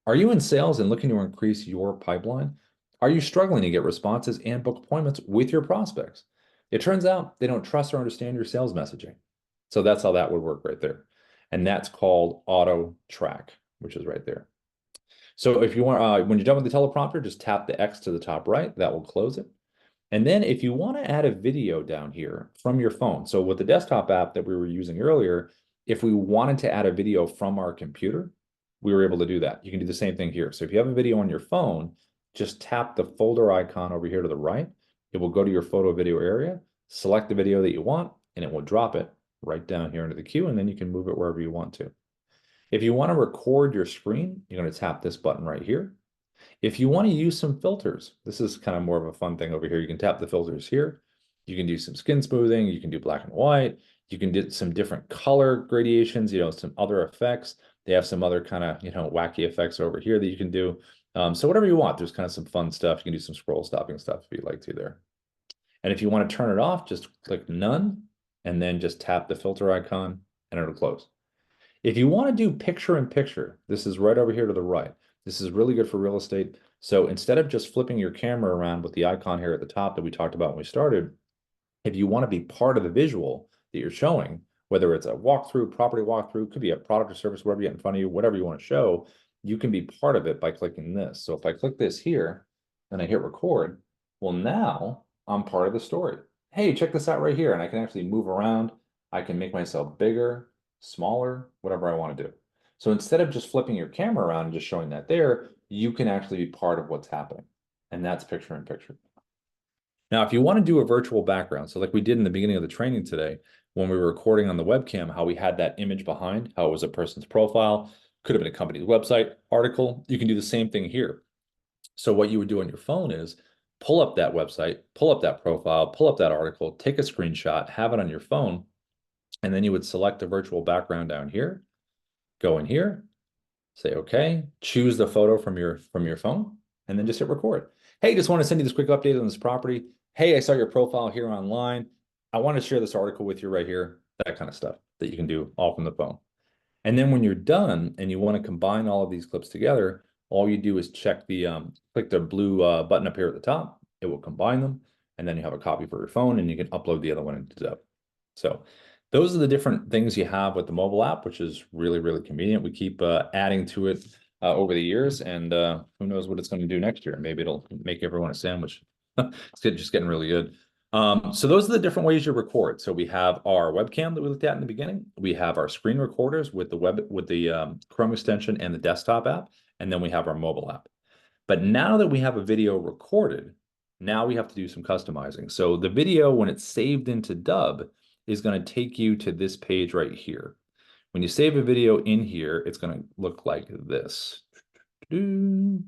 Speaker 1: Are you in sales and looking to increase your pipeline? Are you struggling to get responses and book appointments with your prospects? It turns out they don't trust or understand your sales messaging. So that's how that would work right there. And that's called auto track, which is right there. So if you want, when you're done with the teleprompter, just tap the X to the top right. That will close it. And then if you want to add a video down here from your phone, so with the desktop app that we were using earlier, if we wanted to add a video from our computer, we were able to do that. You can do the same thing here. So if you have a video on your phone, just tap the folder icon over here to the right. It will go to your photo video area, select the video that you want, and it will drop it right down here into the queue, and then you can move it wherever you want to. If you want to record your screen, you're going to tap this button right here. If you want to use some filters, this is kind of more of a fun thing over here. You can tap the filters here. You can do some skin smoothing. You can do black and white. You can do some different color gradations, some other effects. They have some other kind of, wacky effects over here that you can do. So whatever you want, there's kind of some fun stuff. You can do some scroll stopping stuff if you'd like to there. And if you want to turn it off, just click none and then just tap the filter icon and it'll close. If you want to do picture in picture, this is right over here to the right. This is really good for real estate. So instead of just flipping your camera around with the icon here at the top that we talked about when we started, if you want to be part of the visual that you're showing, whether it's a walkthrough, property walkthrough, could be a product or service, whatever you get in front of you, whatever you want to show, you can be part of it by clicking this. So if I click this here and I hit record, well, now I'm part of the story. Hey, check this out right here. And I can actually move around. I can make myself bigger, smaller, whatever I want to do. So instead of just flipping your camera around and just showing that there, you can actually be part of what's happening. And that's picture in picture. Now, if you want to do a virtual background, so like we did in the beginning of the training today, when we were recording on the webcam, how we had that image behind, how it was a person's profile, could have been a company's website, article, you can do the same thing here. So what you would do on your phone is pull up that website, pull up that profile, pull up that article, take a screenshot, have it on your phone, and then you would select the virtual background down here, go in here, say okay, choose the photo from your phone, and then just hit record. Hey, just want to send you this quick update on this property. Hey, I saw your profile here online. I want to share this article with you right here, that kind of stuff that you can do all from the phone. And then when you're done and you want to combine all of these clips together, all you do is check the click the blue button up here at the top. It will combine them, and then you have a copy for your phone, and you can upload the other one into Dubb. So those are the different things you have with the mobile app, which is really, really convenient. We keep adding to it over the years, and who knows what it's going to do next year. Maybe it'll make everyone a sandwich. It's just getting really good. So those are the different ways you record. So we have our webcam that we looked at in the beginning. We have our screen recorders with the Chrome extension and the desktop app, and then we have our mobile app. But now that we have a video recorded, now we have to do some customizing. So the video, when it's saved into Dubb, is going to take you to this page right here. When you save a video in here, it's going to look like this. Okay,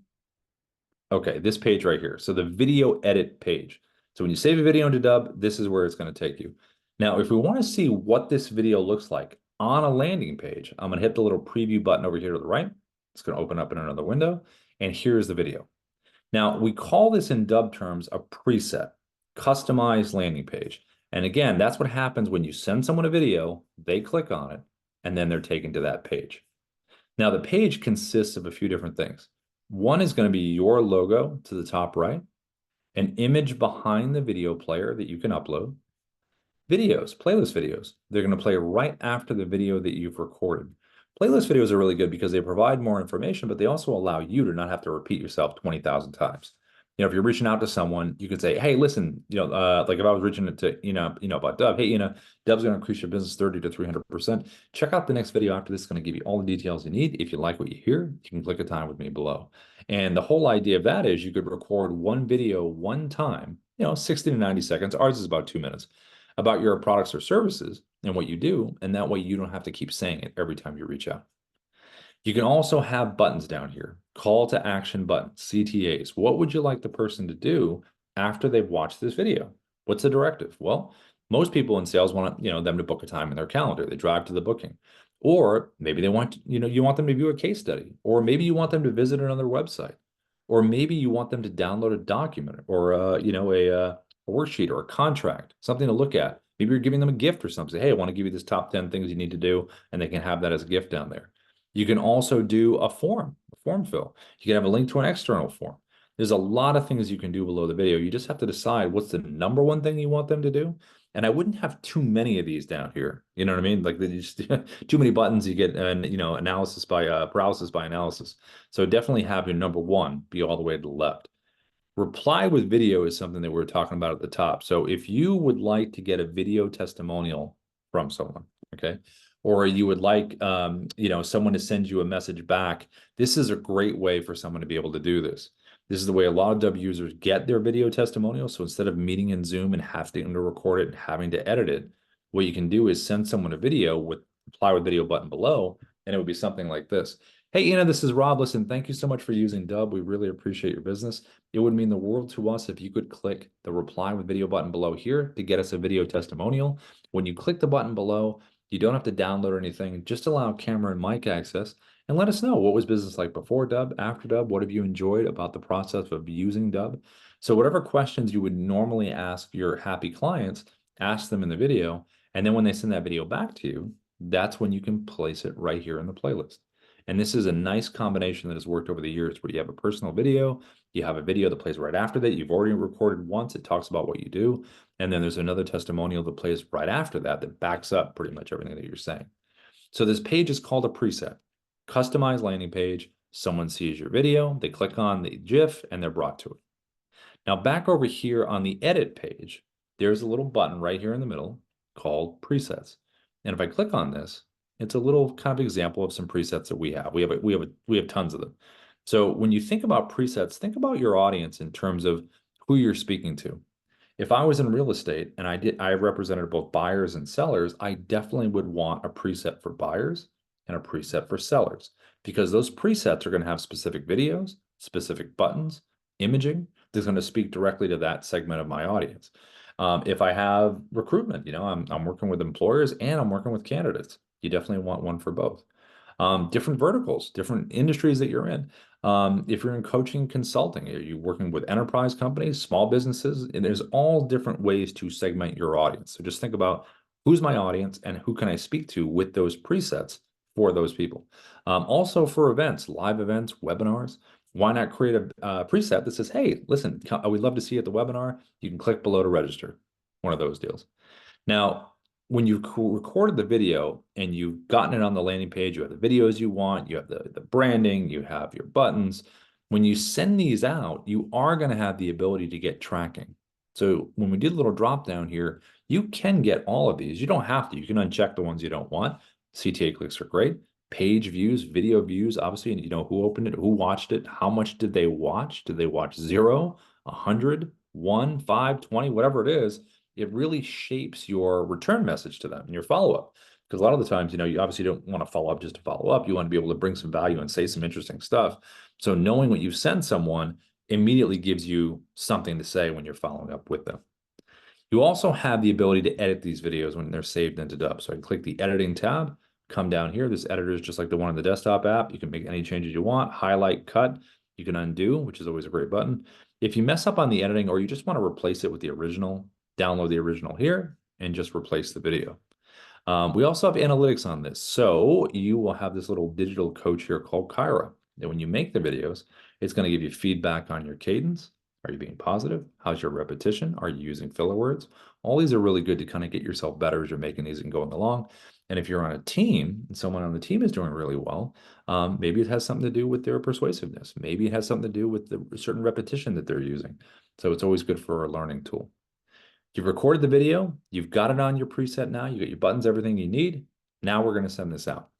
Speaker 1: this page right here. So the video edit page. So when you save a video into Dubb, this is where it's going to take you. Now, if we want to see what this video looks like on a landing page, I'm going to hit the little preview button over here to the right. It's going to open up in another window. And here's the video. Now, we call this in Dubb terms a preset, customized landing page. And again, that's what happens when you send someone a video, they click on it, and then they're taken to that page. Now, the page consists of a few different things. One is going to be your logo to the top right, an image behind the video player that you can upload, videos, playlist videos. They're going to play right after the video that you've recorded. Playlist videos are really good because they provide more information, but they also allow you to not have to repeat yourself 20,000 times. If you're reaching out to someone, you could say, hey, listen, like if I was reaching out to, about Dubb, hey, Dubb's going to increase your business 30 to 300%. Check out the next video after this. It's going to give you all the details you need. If you like what you hear, you can click a time with me below. And the whole idea of that is you could record one video one time, 60 to 90 seconds. Ours is about 2 minutes about your products or services and what you do. And that way you don't have to keep saying it every time you reach out. You can also have buttons down here, call to action buttons, CTAs. What would you like the person to do after they've watched this video? What's the directive? Well, most people in sales want them to book a time in their calendar. They drive to the booking. Or maybe they want, you want them to view a case study, or maybe you want them to visit another website, or maybe you want them to download a document or a worksheet or a contract, something to look at. Maybe you're giving them a gift or something. Say, hey, I want to give you this top 10 things you need to do, and they can have that as a gift down there. You can also do a form fill. You can have a link to an external form. There's a lot of things you can do below the video. You just have to decide what's the number one thing you want them to do. And I wouldn't have too many of these down here. You know what I mean? Like just too many buttons, you get analysis by paralysis by analysis. So definitely have your number one be all the way to the left. Reply with video is something that we were talking about at the top. So if you would like to get a video testimonial from someone, okay, or you would like someone to send you a message back, this is a great way for someone to be able to do this. This is the way a lot of Dubb users get their video testimonial. So instead of meeting in Zoom and having to record it and having to edit it, what you can do is send someone a video with reply with video button below, and it would be something like this. Hey, Ina, this is Rob. Listen, thank you so much for using Dubb. We really appreciate your business. It would mean the world to us if you could click the reply with video button below here to get us a video testimonial. When you click the button below, you don't have to download anything. Just allow camera and mic access and let us know what was business like before Dubb, after Dubb. What have you enjoyed about the process of using Dubb? So whatever questions you would normally ask your happy clients, ask them in the video. And then when they send that video back to you, that's when you can place it right here in the playlist. And this is a nice combination that has worked over the years where you have a personal video, you have a video that plays right after that. You've already recorded once. It talks about what you do. And then there's another testimonial that plays right after that that backs up pretty much everything that you're saying. So this page is called a preset. Customized landing page. Someone sees your video, they click on the GIF, and they're brought to it. Now back over here on the edit page, there's a little button right here in the middle called presets. And if I click on this, it's a little kind of example of some presets that we have. We have tons of them. So when you think about presets, think about your audience in terms of who you're speaking to. If I was in real estate and I represented both buyers and sellers, I definitely would want a preset for buyers and a preset for sellers, because those presets are going to have specific videos, specific buttons, imaging that's going to speak directly to that segment of my audience. If I have recruitment, I'm working with employers and I'm working with candidates. You definitely want one for both. Different verticals, different industries that you're in. If you're in coaching consulting, are you working with enterprise companies, small businesses? And there's all different ways to segment your audience. So just think about who's my audience and who can I speak to with those presets for those people. Also for events, live events, webinars, why not create a preset that says, hey, listen, we'd love to see you at the webinar. You can click below to register. One of those deals. Now, when you've recorded the video and you've gotten it on the landing page, you have the videos you want, you have the branding, you have your buttons. When you send these out, you are going to have the ability to get tracking. So when we did a little drop down here, you can get all of these. You don't have to. You can uncheck the ones you don't want. CTA clicks are great. Page views, video views, obviously, and you know who opened it, who watched it, how much did they watch? Did they watch 0, 100, 1, 5, 20, whatever it is? It really shapes your return message to them and your follow-up. Because a lot of the times, you obviously don't want to follow up just to follow up. You want to be able to bring some value and say some interesting stuff. So knowing what you send someone immediately gives you something to say when you're following up with them. You also have the ability to edit these videos when they're saved into Dubb. So I can click the editing tab, come down here. This editor is just like the one in the desktop app. You can make any changes you want, highlight, cut. You can undo, which is always a great button. If you mess up on the editing or you just want to replace it with the original, download the original here and just replace the video. We also have analytics on this. So you will have this little digital coach here called Kyra. And when you make the videos, it's going to give you feedback on your cadence. Are you being positive? How's your repetition? Are you using filler words? All these are really good to kind of get yourself better as you're making these and going along. And if you're on a team and someone on the team is doing really well, maybe it has something to do with their persuasiveness. Maybe it has something to do with the certain repetition that they're using. So it's always good for a learning tool. You've recorded the video, you've got it on your preset now, you got your buttons, everything you need. Now we're going to send this out.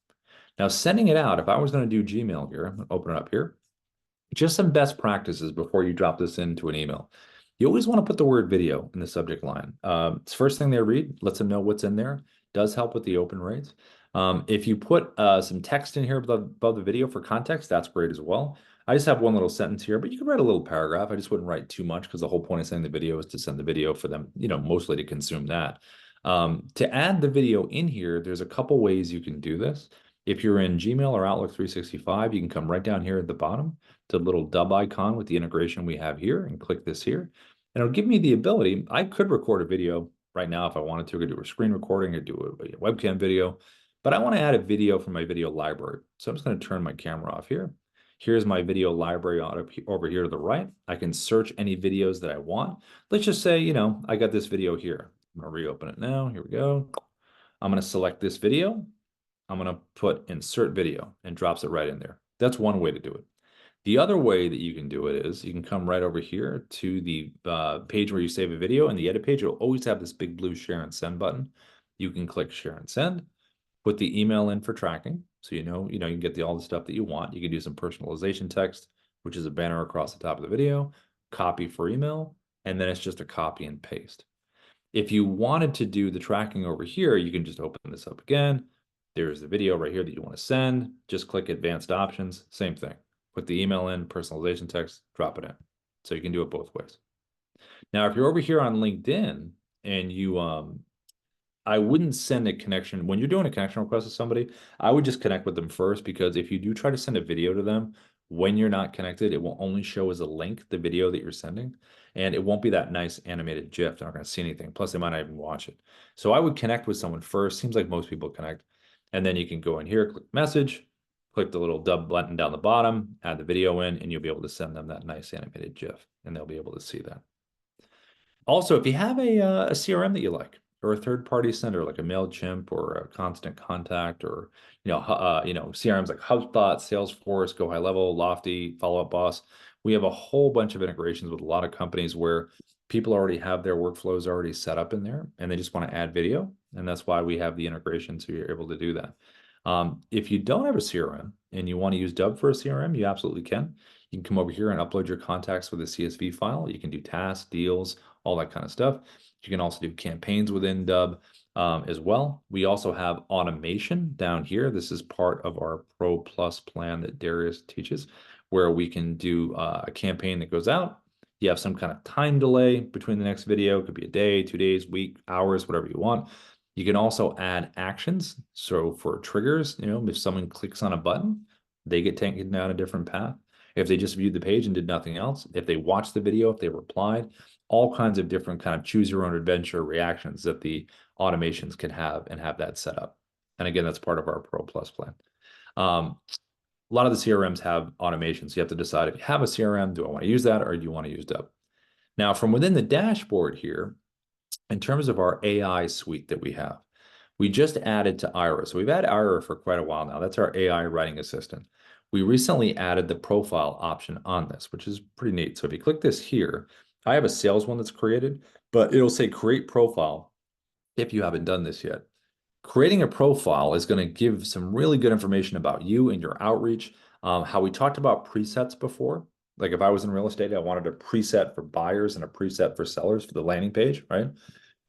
Speaker 1: Now sending it out, if I was going to do Gmail here, I'm going to open it up here. Just some best practices before you drop this into an email. You always want to put the word video in the subject line. It's the first thing they read, lets them know what's in there. Does help with the open rates. If you put some text in here above the video for context, that's great as well. I just have one little sentence here, but you can write a little paragraph. I just wouldn't write too much because the whole point of sending the video is to send the video for them, mostly to consume that. To add the video in here, there's a couple ways you can do this. If you're in Gmail or Outlook 365, you can come right down here at the bottom to the little Dubb icon with the integration we have here and click this here. And it'll give me the ability, I could record a video right now if I wanted to. I could do a screen recording or do a webcam video, but I want to add a video from my video library. So I'm just going to turn my camera off here. Here's my video library over here to the right. I can search any videos that I want. Let's just say, I got this video here. I'm going to reopen it now. Here we go. I'm going to select this video. I'm going to put insert video and drops it right in there. That's one way to do it. The other way that you can do it is you can come right over here to the page where you save a video, and the edit page will always have this big blue share and send button. You can click share and send, put the email in for tracking. So you can get all the stuff that you want. You can do some personalization text, which is a banner across the top of the video, copy for email, and then it's just a copy and paste. If you wanted to do the tracking over here, you can just open this up again. There's the video right here that you want to send. Just click advanced options, same thing. Put the email in, personalization text, drop it in. So you can do it both ways. Now, if you're over here on LinkedIn and I wouldn't send a connection. When you're doing a connection request to somebody, I would just connect with them first, because if you do try to send a video to them, when you're not connected, it will only show as a link the video that you're sending, and it won't be that nice animated GIF. They're not going to see anything. Plus, they might not even watch it. So I would connect with someone first. Seems like most people connect. And then you can go in here, click message, click the little Dubb button down the bottom, add the video in, and you'll be able to send them that nice animated GIF, and they'll be able to see that. Also, if you have a CRM that you like, or a third-party sender like a MailChimp or a Constant Contact, or CRMs like HubSpot, Salesforce, Go High Level, Lofty, Follow Up Boss, we have a whole bunch of integrations with a lot of companies where people already have their workflows already set up in there, and they just want to add video, and that's why we have the integration, so you're able to do that. If you don't have a CRM and you want to use Dubb for a CRM, you absolutely can. You can come over here and upload your contacts with a CSV file. You can do tasks, deals, all that kind of stuff. You can also do campaigns within Dubb as well. We also have automation down here. This is part of our Pro Plus plan that Darius teaches, where we can do a campaign that goes out. You have some kind of time delay between the next video. It could be a day, 2 days, week, hours, whatever you want. You can also add actions. So for triggers, if someone clicks on a button, they get taken down a different path. If they just viewed the page and did nothing else, if they watched the video, if they replied, all kinds of different kind of choose your own adventure reactions that the automations can have, and have that set up. And again, that's part of our Pro Plus plan. A lot of the CRMs have automations. You have to decide, if you have a CRM, do I want to use that, or do you want to use Dubb? Now, from within the dashboard here, in terms of our AI suite that we have, we just added to Ira. So we've had Ira for quite a while now. That's our AI writing assistant. We recently added the profile option on this, which is pretty neat. So if you click this here, I have a sales one that's created, but it'll say create profile if you haven't done this yet. Creating a profile is going to give some really good information about you and your outreach. How we talked about presets before. Like if I was in real estate, I wanted a preset for buyers and a preset for sellers for the landing page, right?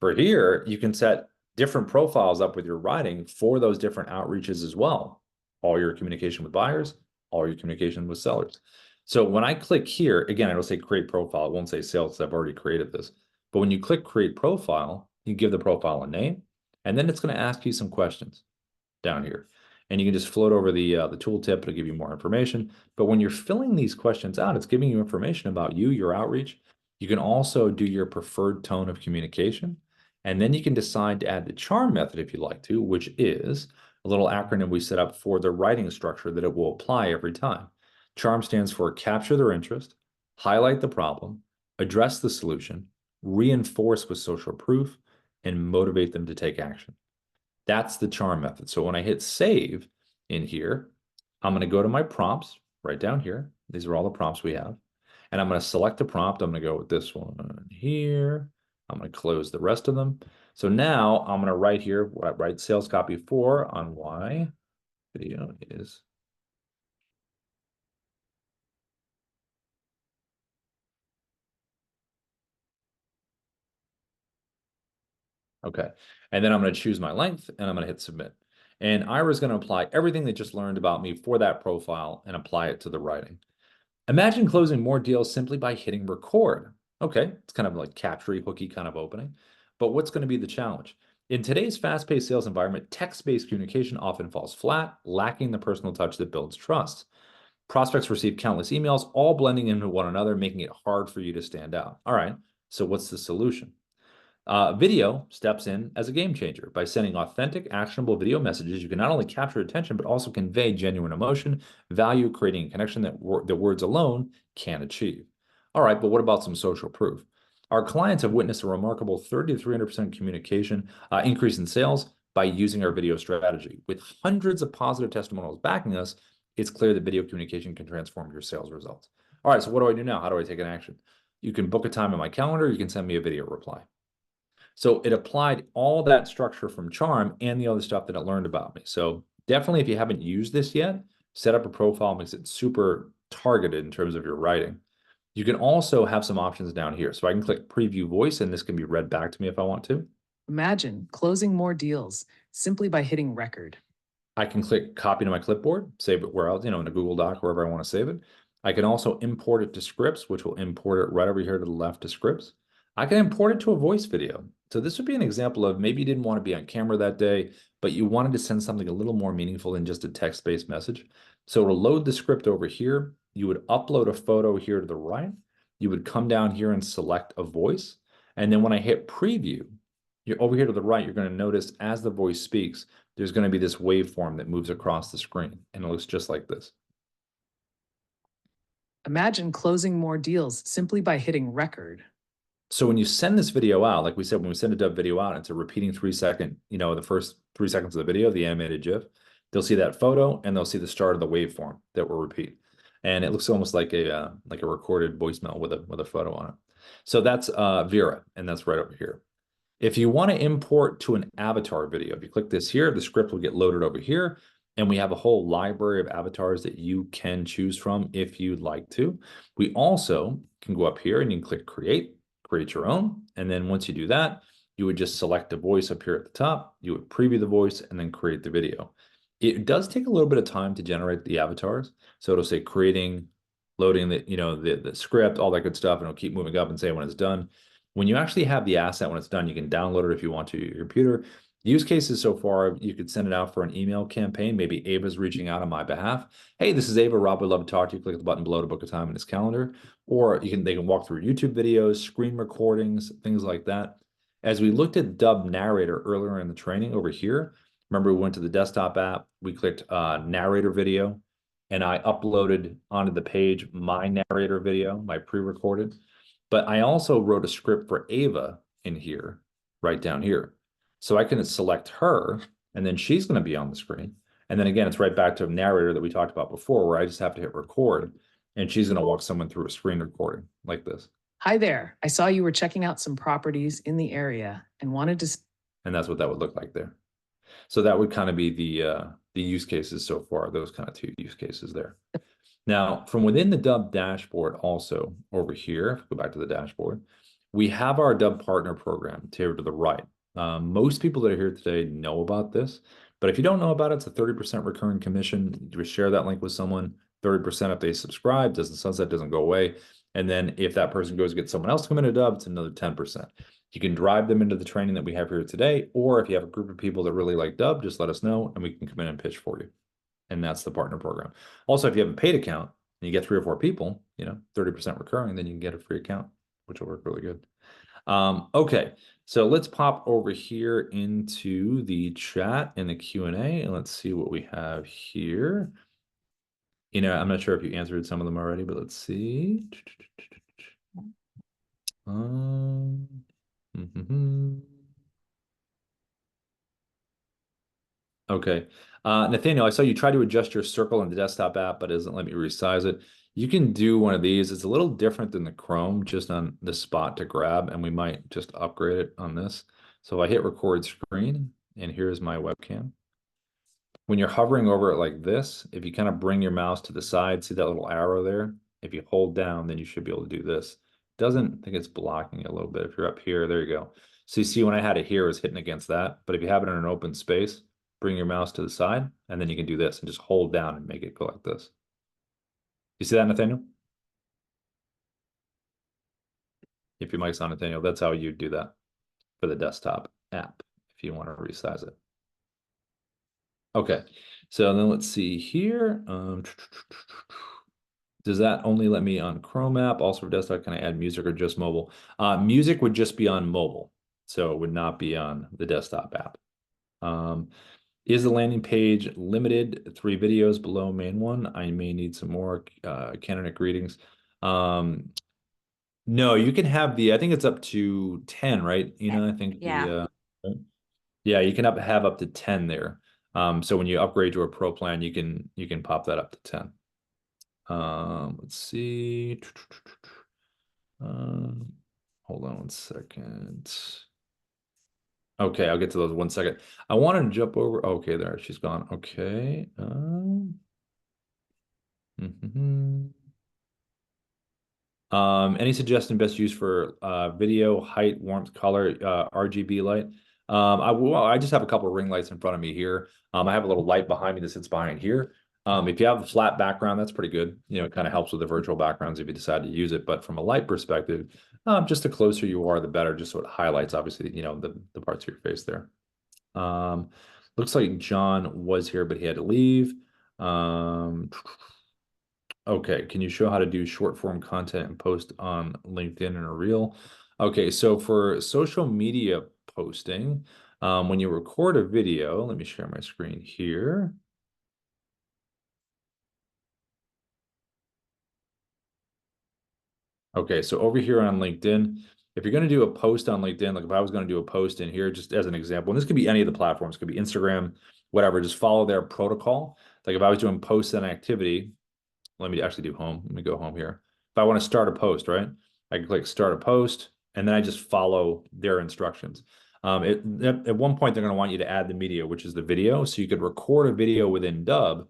Speaker 1: For here, you can set different profiles up with your writing for those different outreaches as well. All your communication with buyers, all your communication with sellers. So when I click here, again, it'll say create profile. It won't say sales, I've already created this. But when you click create profile, you give the profile a name, and then it's going to ask you some questions down here. And you can just float over the tooltip to give you more information. But when you're filling these questions out, it's giving you information about you, your outreach. You can also do your preferred tone of communication. And then you can decide to add the charm method if you like to, which is a little acronym we set up for the writing structure that it will apply every time. CHARM stands for capture their interest, highlight the problem, address the solution, reinforce with social proof, and motivate them to take action. That's the CHARM method. So when I hit save in here, I'm going to go to my prompts right down here. These are all the prompts we have. And I'm going to select a prompt. I'm going to go with this one here. I'm going to close the rest of them. So now I'm going to write here, write sales copy 4 on why video is okay. And then I'm going to choose my length, and I'm going to hit submit. And Ira is going to apply everything they just learned about me for that profile and apply it to the writing. Imagine closing more deals simply by hitting record. Okay, it's kind of like capture hooky kind of opening. But what's going to be the challenge? In today's fast-paced sales environment, text-based communication often falls flat, lacking the personal touch that builds trust. Prospects receive countless emails, all blending into one another, making it hard for you to stand out. All right, so what's the solution? Video steps in as a game changer. By sending authentic, actionable video messages, you can not only capture attention, but also convey genuine emotion, value, creating a connection that the words alone can't achieve. All right, but what about some social proof? Our clients have witnessed a remarkable 30 to 300% communication increase in sales by using our video strategy. With hundreds of positive testimonials backing us, it's clear that video communication can transform your sales results. All right, so what do I do now? How do I take an action? You can book a time in my calendar. You can send me a video reply. So it applied all that structure from Charm and the other stuff that it learned about me. So definitely, if you haven't used this yet, set up a profile, makes it super targeted in terms of your writing. You can also have some options down here. So I can click preview voice, and this can be read back to me if I want to.
Speaker 4: Imagine closing more deals simply by hitting record.
Speaker 1: I can click copy to my clipboard, save it where else, in a Google Doc, wherever I want to save it. I can also import it to scripts, which will import it right over here to the left to scripts. I can import it to a voice video. So this would be an example of maybe you didn't want to be on camera that day, but you wanted to send something a little more meaningful than just a text-based message. So to load the script over here, you would upload a photo here to the right. You would come down here and select a voice. And then when I hit preview, you're over here to the right, you're going to notice as the voice speaks, there's going to be this waveform that moves across the screen, and it looks just like this.
Speaker 4: Imagine closing more deals simply by hitting record.
Speaker 1: So when you send this video out, like we said, when we send a Dubb video out, it's a repeating 3-second, the first 3 seconds of the video, the animated GIF. They'll see that photo and they'll see the start of the waveform that will repeat. And it looks almost like a recorded voicemail with a photo on it. So that's Vera, and that's right over here. If you want to import to an avatar video, if you click this here, the script will get loaded over here. And we have a whole library of avatars that you can choose from if you'd like to. We also can go up here and you can click create your own. And then once you do that, you would just select a voice up here at the top. You would preview the voice and then create the video. It does take a little bit of time to generate the avatars. So it'll say creating, loading the script, all that good stuff, and it'll keep moving up and say when it's done. When you actually have the asset, when it's done, you can download it if you want to your computer. Use cases so far, you could send it out for an email campaign. Maybe Ava's reaching out on my behalf. Hey, this is Ava. Rob would love to talk to you. Click the button below to book a time in his calendar. Or they can walk through YouTube videos, screen recordings, things like that. As we looked at Dubb Narrator earlier in the training over here, remember we went to the desktop app, we clicked narrator video, and I uploaded onto the page my narrator video, my pre-recorded. But I also wrote a script for Ava in here, right down here. So I can select her, and then she's going to be on the screen. And then again, it's right back to a narrator that we talked about before, where I just have to hit record, and she's going to walk someone through a screen recording like this.
Speaker 4: Hi there. I saw you were checking out some properties in the area and wanted to...
Speaker 1: And that's what that would look like there. So that would kind of be the use cases so far, those kind of two use cases there. Now, from within the Dubb dashboard also over here, if we go back to the dashboard, we have our Dubb partner program here to the right. Most people that are here today know about this, but if you don't know about it, it's a 30% recurring commission. You share that link with someone, 30% if they subscribe, the sunset doesn't go away. And then if that person goes to get someone else to come into Dubb, it's another 10%. You can drive them into the training that we have here today, or if you have a group of people that really like Dubb, just let us know and we can come in and pitch for you. And that's the partner program. Also, if you have a paid account and you get 3 or 4 people, 30% recurring, then you can get a free account, which will work really good. Okay, so let's pop over here into the chat and the Q&A, and let's see what we have here. I'm not sure if you answered some of them already, but let's see. Okay. Nathaniel, I saw you try to adjust your circle in the desktop app, but it doesn't let me resize it. You can do one of these. It's a little different than the Chrome, just on the spot to grab, and we might just upgrade it on this. So I hit record screen, and here's my webcam. When you're hovering over it like this, if you kind of bring your mouse to the side, see that little arrow there? If you hold down, then you should be able to do this. Doesn't think it's blocking it a little bit. If you're up here, there you go. So you see when I had it here, it was hitting against that. But if you have it in an open space, bring your mouse to the side, and then you can do this and just hold down and make it go like this. You see that, Nathaniel? If your mic's on, Nathaniel, that's how you do that for the desktop app if you want to resize it. Okay, so then let's see here. Does that only let me on Chrome app? Also for desktop, can I add music or just mobile? Music would just be on mobile, so it would not be on the desktop app. Is the landing page limited? 3 videos below main one. I may need some more. Candidate greetings. No, you can have I think it's up to 10, right? I think
Speaker 2: Yeah.
Speaker 1: yeah, you can have up to 10 there. So when you upgrade to a pro plan, you can pop that up to 10. Let's see. Hold on 1 second. Okay, I'll get to those 1 second. I wanted to jump over. Okay, there, she's gone. Okay. Mhm. Any suggestion best use for video, height, warmth, color, RGB light? I just have a couple of ring lights in front of me here. I have a little light behind me that sits behind here. If you have a flat background, that's pretty good. You know, it kind of helps with the virtual backgrounds if you decide to use it. But from a light perspective, just the closer you are, the better. Just so it highlights, obviously, you know, the parts of your face there. Looks like John was here, but he had to leave. Okay, can you show how to do short form content and post on LinkedIn and a reel? Okay, so for social media posting, when you record a video, let me share my screen here. Okay, so over here on LinkedIn, if you're going to do a post on LinkedIn, like if I was going to do a post in here, just as an example, and this could be any of the platforms, it could be Instagram, whatever, just follow their protocol. Like if I was doing posts and activity, let me actually do home. Let me go home here. If I want to start a post, right? I can click start a post, and then I just follow their instructions. At one point, they're going to want you to add the media, which is the video. So you could record a video within Dubb,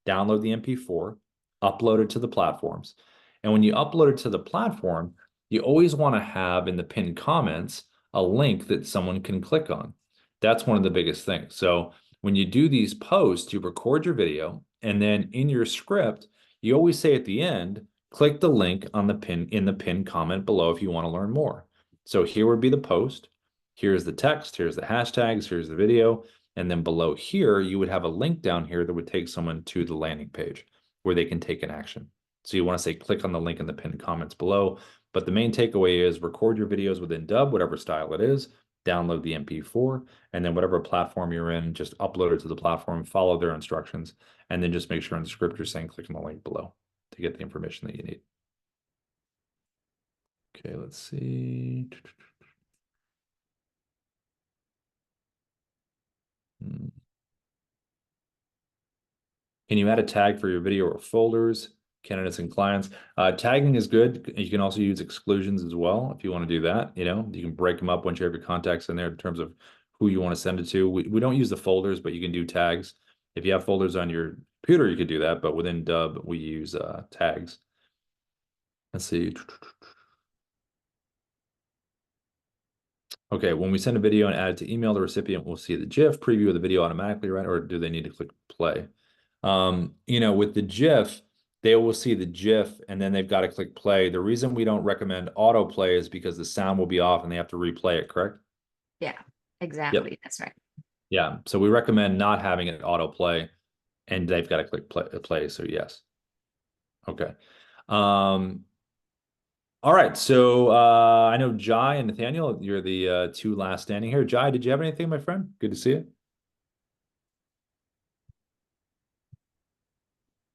Speaker 1: download the MP4, upload it to the platforms. And when you upload it to the platform, you always want to have in the pinned comments a link that someone can click on. That's one of the biggest things. So when you do these posts, you record your video, and then in your script, you always say at the end, click the link on the pinned comment below if you want to learn more. So here would be the post. Here's the text, here's the hashtags, here's the video. And then below here, you would have a link down here that would take someone to the landing page where they can take an action. So you want to say, click on the link in the pinned comments below. But the main takeaway is record your videos within Dubb, whatever style it is, download the MP4, and then whatever platform you're in, just upload it to the platform, follow their instructions, and then just make sure in the script you're saying click on the link below to get the information that you need. Okay, let's see. Can you add a tag for your video or folders, candidates and clients? Tagging is good. You can also use exclusions as well if you want to do that. You know, you can break them up once you have your contacts in there in terms of who you want to send it to. We don't use the folders, but you can do tags. If you have folders on your computer, you could do that. But within Dubb, we use tags. Let's see. Okay, when we send a video and add it to email, the recipient will see the GIF preview of the video automatically, right? Or do they need to click play? You know, with the GIF, they will see the GIF and then they've got to click play. The reason we don't recommend autoplay is because the sound will be off and they have to replay it, correct?
Speaker 2: Yeah, exactly. That's right.
Speaker 1: Yeah, so we recommend not having it autoplay and they've got to click play, so yes. Okay. All right, so I know Jai and Nathaniel, you're the two last standing here. Jai, did you have anything, my friend? Good to see you.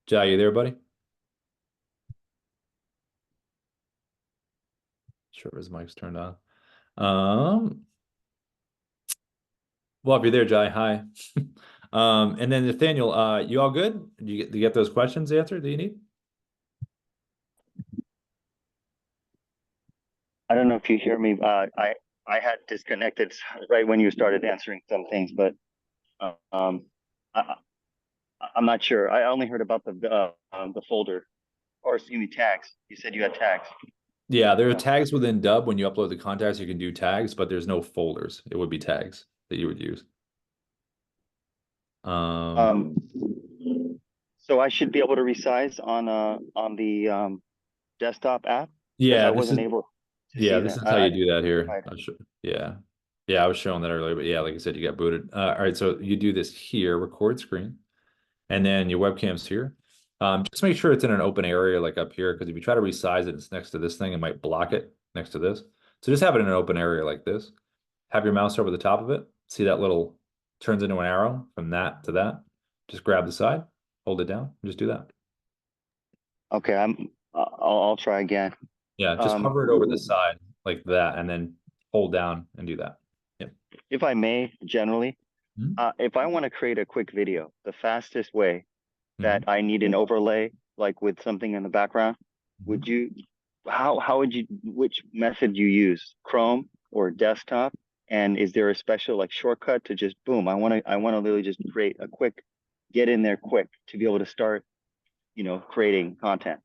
Speaker 1: Jai, you there, buddy? Sure, his mic's turned on. Well, if you're there, Jai, hi. And then Nathaniel, you all good? Did you get those questions answered that you need?
Speaker 3: I don't know if you hear me. I had disconnected right when you started answering some things, but um, I, I'm not sure. I only heard about the folder, or excuse me, tags. You said you had tags.
Speaker 1: Yeah, there are tags within Dubb. When you upload the contacts, you can do tags, but there's no folders. It would be tags that you would use.
Speaker 3: Um, so I should be able to resize on the desktop app because
Speaker 1: Yeah,
Speaker 3: I
Speaker 1: this is
Speaker 3: wasn't able to
Speaker 1: yeah,
Speaker 3: see
Speaker 1: this
Speaker 3: that.
Speaker 1: is how you do that here.
Speaker 3: Right.
Speaker 1: Yeah. Yeah, I was showing that earlier, but yeah, like I said, you got booted. All right, so you do this here, record screen, and then your webcam's here. Just make sure it's in an open area like up here, because if you try to resize it, it's next to this thing, it might block it next to this. So just have it in an open area like this. Have your mouse over the top of it. See that little turns into an arrow from that to that. Just grab the side, hold it down, and just do that.
Speaker 3: Okay, I'll try again.
Speaker 1: Yeah, just hover it over the side like that, and then hold down and do that. Yeah.
Speaker 3: If I may, generally,
Speaker 1: Mhm.
Speaker 3: if I want to create a quick video, the fastest way that
Speaker 1: Mhm.
Speaker 3: I need an overlay, like with something in the background,
Speaker 1: Mhm.
Speaker 3: would you, how would you, which method you use, Chrome or desktop? And is there a special like shortcut to just boom? I want to literally just create a quick, get in there quick to be able to start, creating content.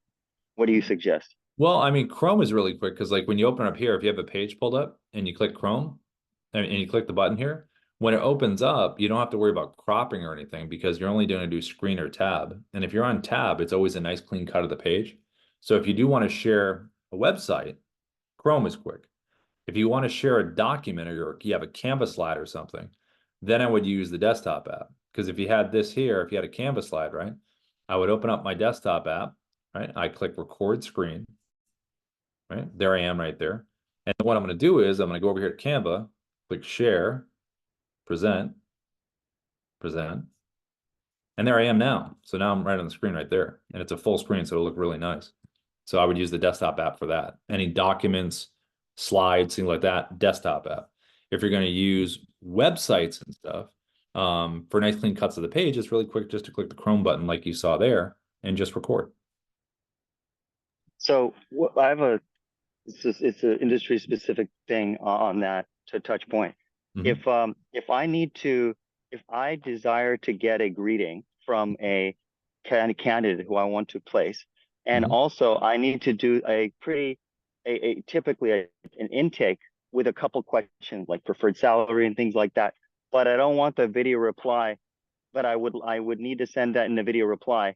Speaker 3: What do you suggest?
Speaker 1: Well, I mean, Chrome is really quick because like when you open up here, if you have a page pulled up and you click Chrome and you click the button here, when it opens up, you don't have to worry about cropping or anything because you're only going to do screen or tab. And if you're on tab, it's always a nice clean cut of the page. So if you do want to share a website, Chrome is quick. If you want to share a document or you have a Canvas slide or something, then I would use the desktop app. Because if you had this here, if you had a Canvas slide, right, I would open up my desktop app, right? I click record screen, right? There I am right there. And what I'm going to do is I'm going to go over here to Canva, click share, present, present. And there I am now. So now I'm right on the screen right there. And it's a full screen, so it'll look really nice. So I would use the desktop app for that. Any documents, slides, things like that, desktop app. If you're going to use websites and stuff, for nice clean cuts of the page, it's really quick just to click the Chrome button like you saw there and just record.
Speaker 3: So I have it's an industry specific thing on that to touch point.
Speaker 1: Mhm.
Speaker 3: If I need to, if I desire to get a greeting from a candidate who I want to place, and
Speaker 1: Mhm.
Speaker 3: also I need to do a pretty, typically an intake with a couple questions like preferred salary and things like that, but I don't want the video reply, but I would need to send that in the video reply.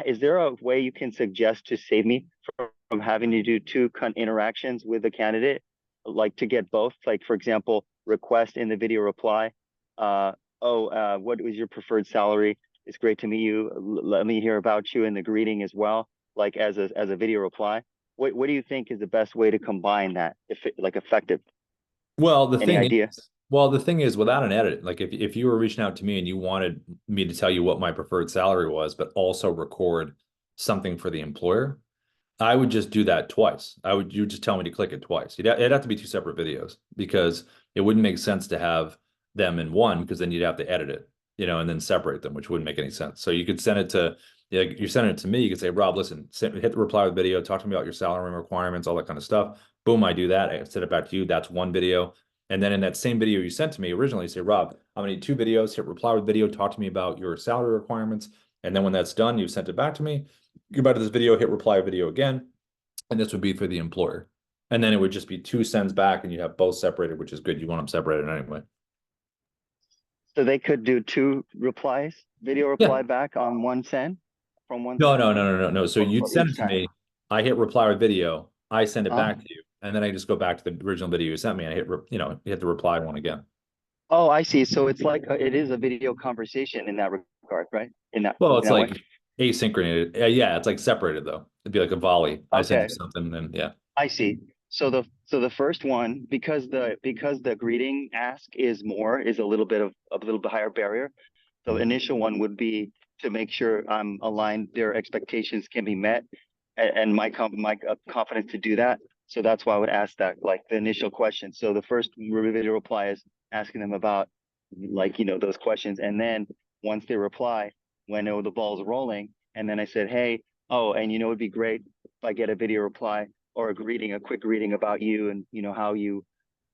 Speaker 3: Is there a way you can suggest to save me from having to do two interactions with the candidate, like to get both? Like, for example, request in the video reply, uh, what was your preferred salary? It's great to meet you. Let me hear about you in the greeting as well, like as a video reply. What do you think is the best way to combine that, if it, like effective?
Speaker 1: Well,
Speaker 3: Any idea?
Speaker 1: the thing is, without an edit, like if you were reaching out to me and you wanted me to tell you what my preferred salary was, but also record something for the employer, I would just do that twice. You would just tell me to click it twice. It'd have to be two separate videos because it wouldn't make sense to have them in one because then you'd have to edit it, and then separate them, which wouldn't make any sense. So you could send it to, you're sending it to me. You could say, Rob, listen, hit the reply with video, talk to me about your salary requirements, all that kind of stuff. Boom, I do that. I send it back to you. That's one video. And then in that same video you sent to me originally, say, Rob, I'm gonna need two videos. Hit reply with video. Talk to me about your salary requirements. And then when that's done, you've sent it back to me. Go back to this video, hit reply video again, and this would be for the employer. And then it would just be two sends back and you have both separated, which is good. You want them separated anyway.
Speaker 3: So they could do two replies, video
Speaker 1: Yeah.
Speaker 3: reply back on one send from one
Speaker 1: No,
Speaker 3: send,
Speaker 1: no, no, no, no, no. So you'd
Speaker 3: or
Speaker 1: send it
Speaker 3: each
Speaker 1: to
Speaker 3: time.
Speaker 1: me. I hit reply with video. I send it
Speaker 3: Uh,
Speaker 1: back to you. And then I just go back to the original video you sent me and I you hit the reply one again.
Speaker 3: Oh, I see. So it's like it is a video conversation in that regard, right? In that
Speaker 1: Well,
Speaker 3: in
Speaker 1: it's
Speaker 3: that way.
Speaker 1: like asynchronous. Yeah, it's like separated though. It'd be like a volley. I send you
Speaker 3: Okay,
Speaker 1: something and yeah.
Speaker 3: I see. So the first one, because the greeting ask is a little bit higher barrier. The
Speaker 1: Mhm.
Speaker 3: initial one would be to make sure I'm aligned, their expectations can be met, and my confidence to do that. So that's why I would ask that, like the initial question. So the first video reply is asking them about, like, those questions, and then once they reply, when the ball's rolling, and then I said, hey, oh, and it'd be great if I get a video reply or a quick greeting about you, and how you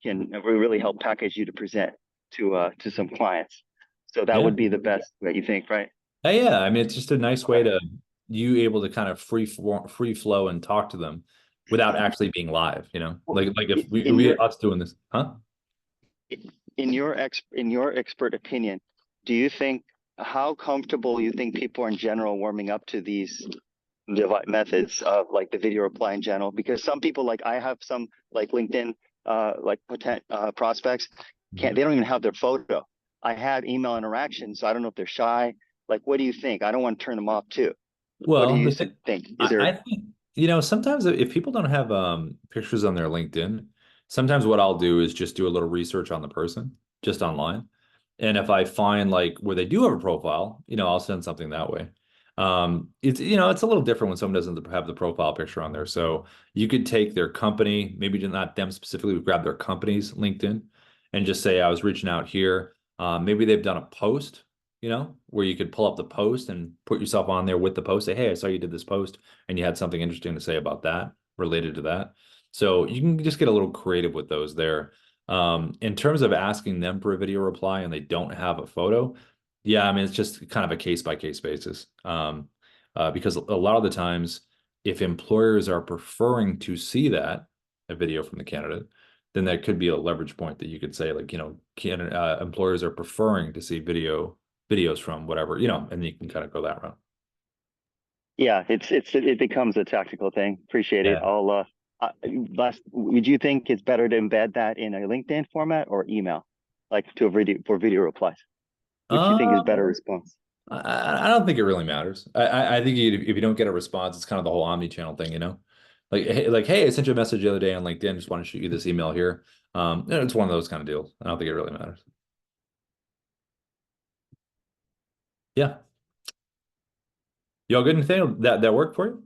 Speaker 3: can really help package you to present to some clients. So that
Speaker 1: Yeah.
Speaker 3: would be the best that you think, right?
Speaker 1: Yeah. I mean, it's just a nice way
Speaker 3: Okay.
Speaker 1: to you able to kind of free flow and talk to them without actually being live,
Speaker 3: Well,
Speaker 1: like if
Speaker 3: in
Speaker 1: we
Speaker 3: your
Speaker 1: us doing this, huh?
Speaker 3: in your expert opinion, do you think how comfortable you think people are in general warming up to these methods of like the video reply in general? Because some people, like I have some like LinkedIn like potent prospects,
Speaker 1: Mhm.
Speaker 3: they don't even have their photo. I have email interaction, so I don't know if they're shy. Like, what do you think? I don't want to turn them off too. What do
Speaker 1: Well,
Speaker 3: you think? Is
Speaker 1: I
Speaker 3: there
Speaker 1: think, sometimes if people don't have pictures on their LinkedIn, sometimes what I'll do is just do a little research on the person just online. And if I find like where they do have a profile, I'll send something that way. It's a little different when someone doesn't have the profile picture on there. So you could take their company, maybe not them specifically, but grab their company's LinkedIn and just say, I was reaching out here. Maybe they've done a post, where you could pull up the post and put yourself on there with the post. Say, hey, I saw you did this post and you had something interesting to say about that related to that. So you can just get a little creative with those there. In terms of asking them for a video reply and they don't have a photo, yeah, I mean, it's just kind of a case by case basis. Because a lot of the times, if employers are preferring to see a video from the candidate, then that could be a leverage point that you could say, like, employers are preferring to see videos from whatever, and you can kind of go that route.
Speaker 3: Yeah, it becomes a tactical thing. Appreciate it.
Speaker 1: Yeah.
Speaker 3: Would you think it's better to embed that in a LinkedIn format or email, like to a video replies? Which do you think is better response?
Speaker 1: I don't think it really matters. I think if you don't get a response, it's kind of the whole omni-channel thing, like, hey, I sent you a message the other day on LinkedIn. Just want to shoot you this email here. It's one of those kind of deals. I don't think it really matters. Yeah. You all good? Anything that worked for you?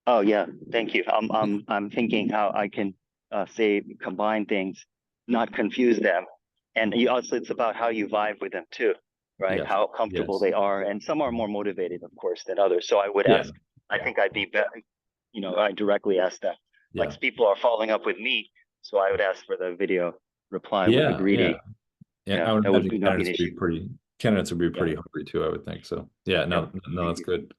Speaker 3: Oh yeah, thank you. I'm thinking how I can say combine things, not confuse them, and you also it's about how you vibe with them too, right?
Speaker 1: Yes.
Speaker 3: How comfortable
Speaker 1: Yes.
Speaker 3: they are, and some are more motivated, of course, than others. So I would
Speaker 1: Yeah.
Speaker 3: ask. I think I'd be better. I directly ask them.
Speaker 1: Yeah.
Speaker 3: Like people are following up with me, so I would ask for the video reply with the
Speaker 1: Yeah.
Speaker 3: greeting.
Speaker 1: I would
Speaker 3: That would
Speaker 1: imagine
Speaker 3: not be an issue.
Speaker 1: candidates would be
Speaker 3: Yeah.
Speaker 1: pretty hungry too, I would think. So yeah,
Speaker 3: Yeah.
Speaker 1: no,
Speaker 3: Thank
Speaker 1: that's
Speaker 3: you.
Speaker 1: good.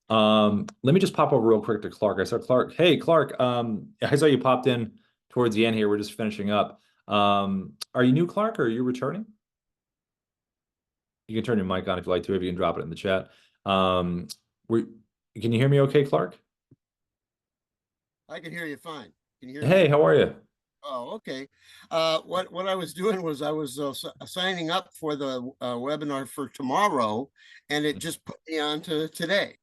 Speaker 1: Let me just pop over real quick to Clark. I saw Clark. Hey, Clark, I saw you popped in towards the end here. We're just finishing up. Are you new, Clark, or are you returning? You can turn your mic on if you like to, if you can drop it in the chat. Can you hear me okay, Clark?
Speaker 5: I can hear you fine. Can you hear
Speaker 1: Hey,
Speaker 5: me?
Speaker 1: how are you?
Speaker 5: Oh, okay. What I was doing was I was signing up for the webinar for tomorrow, and it just put me on to today.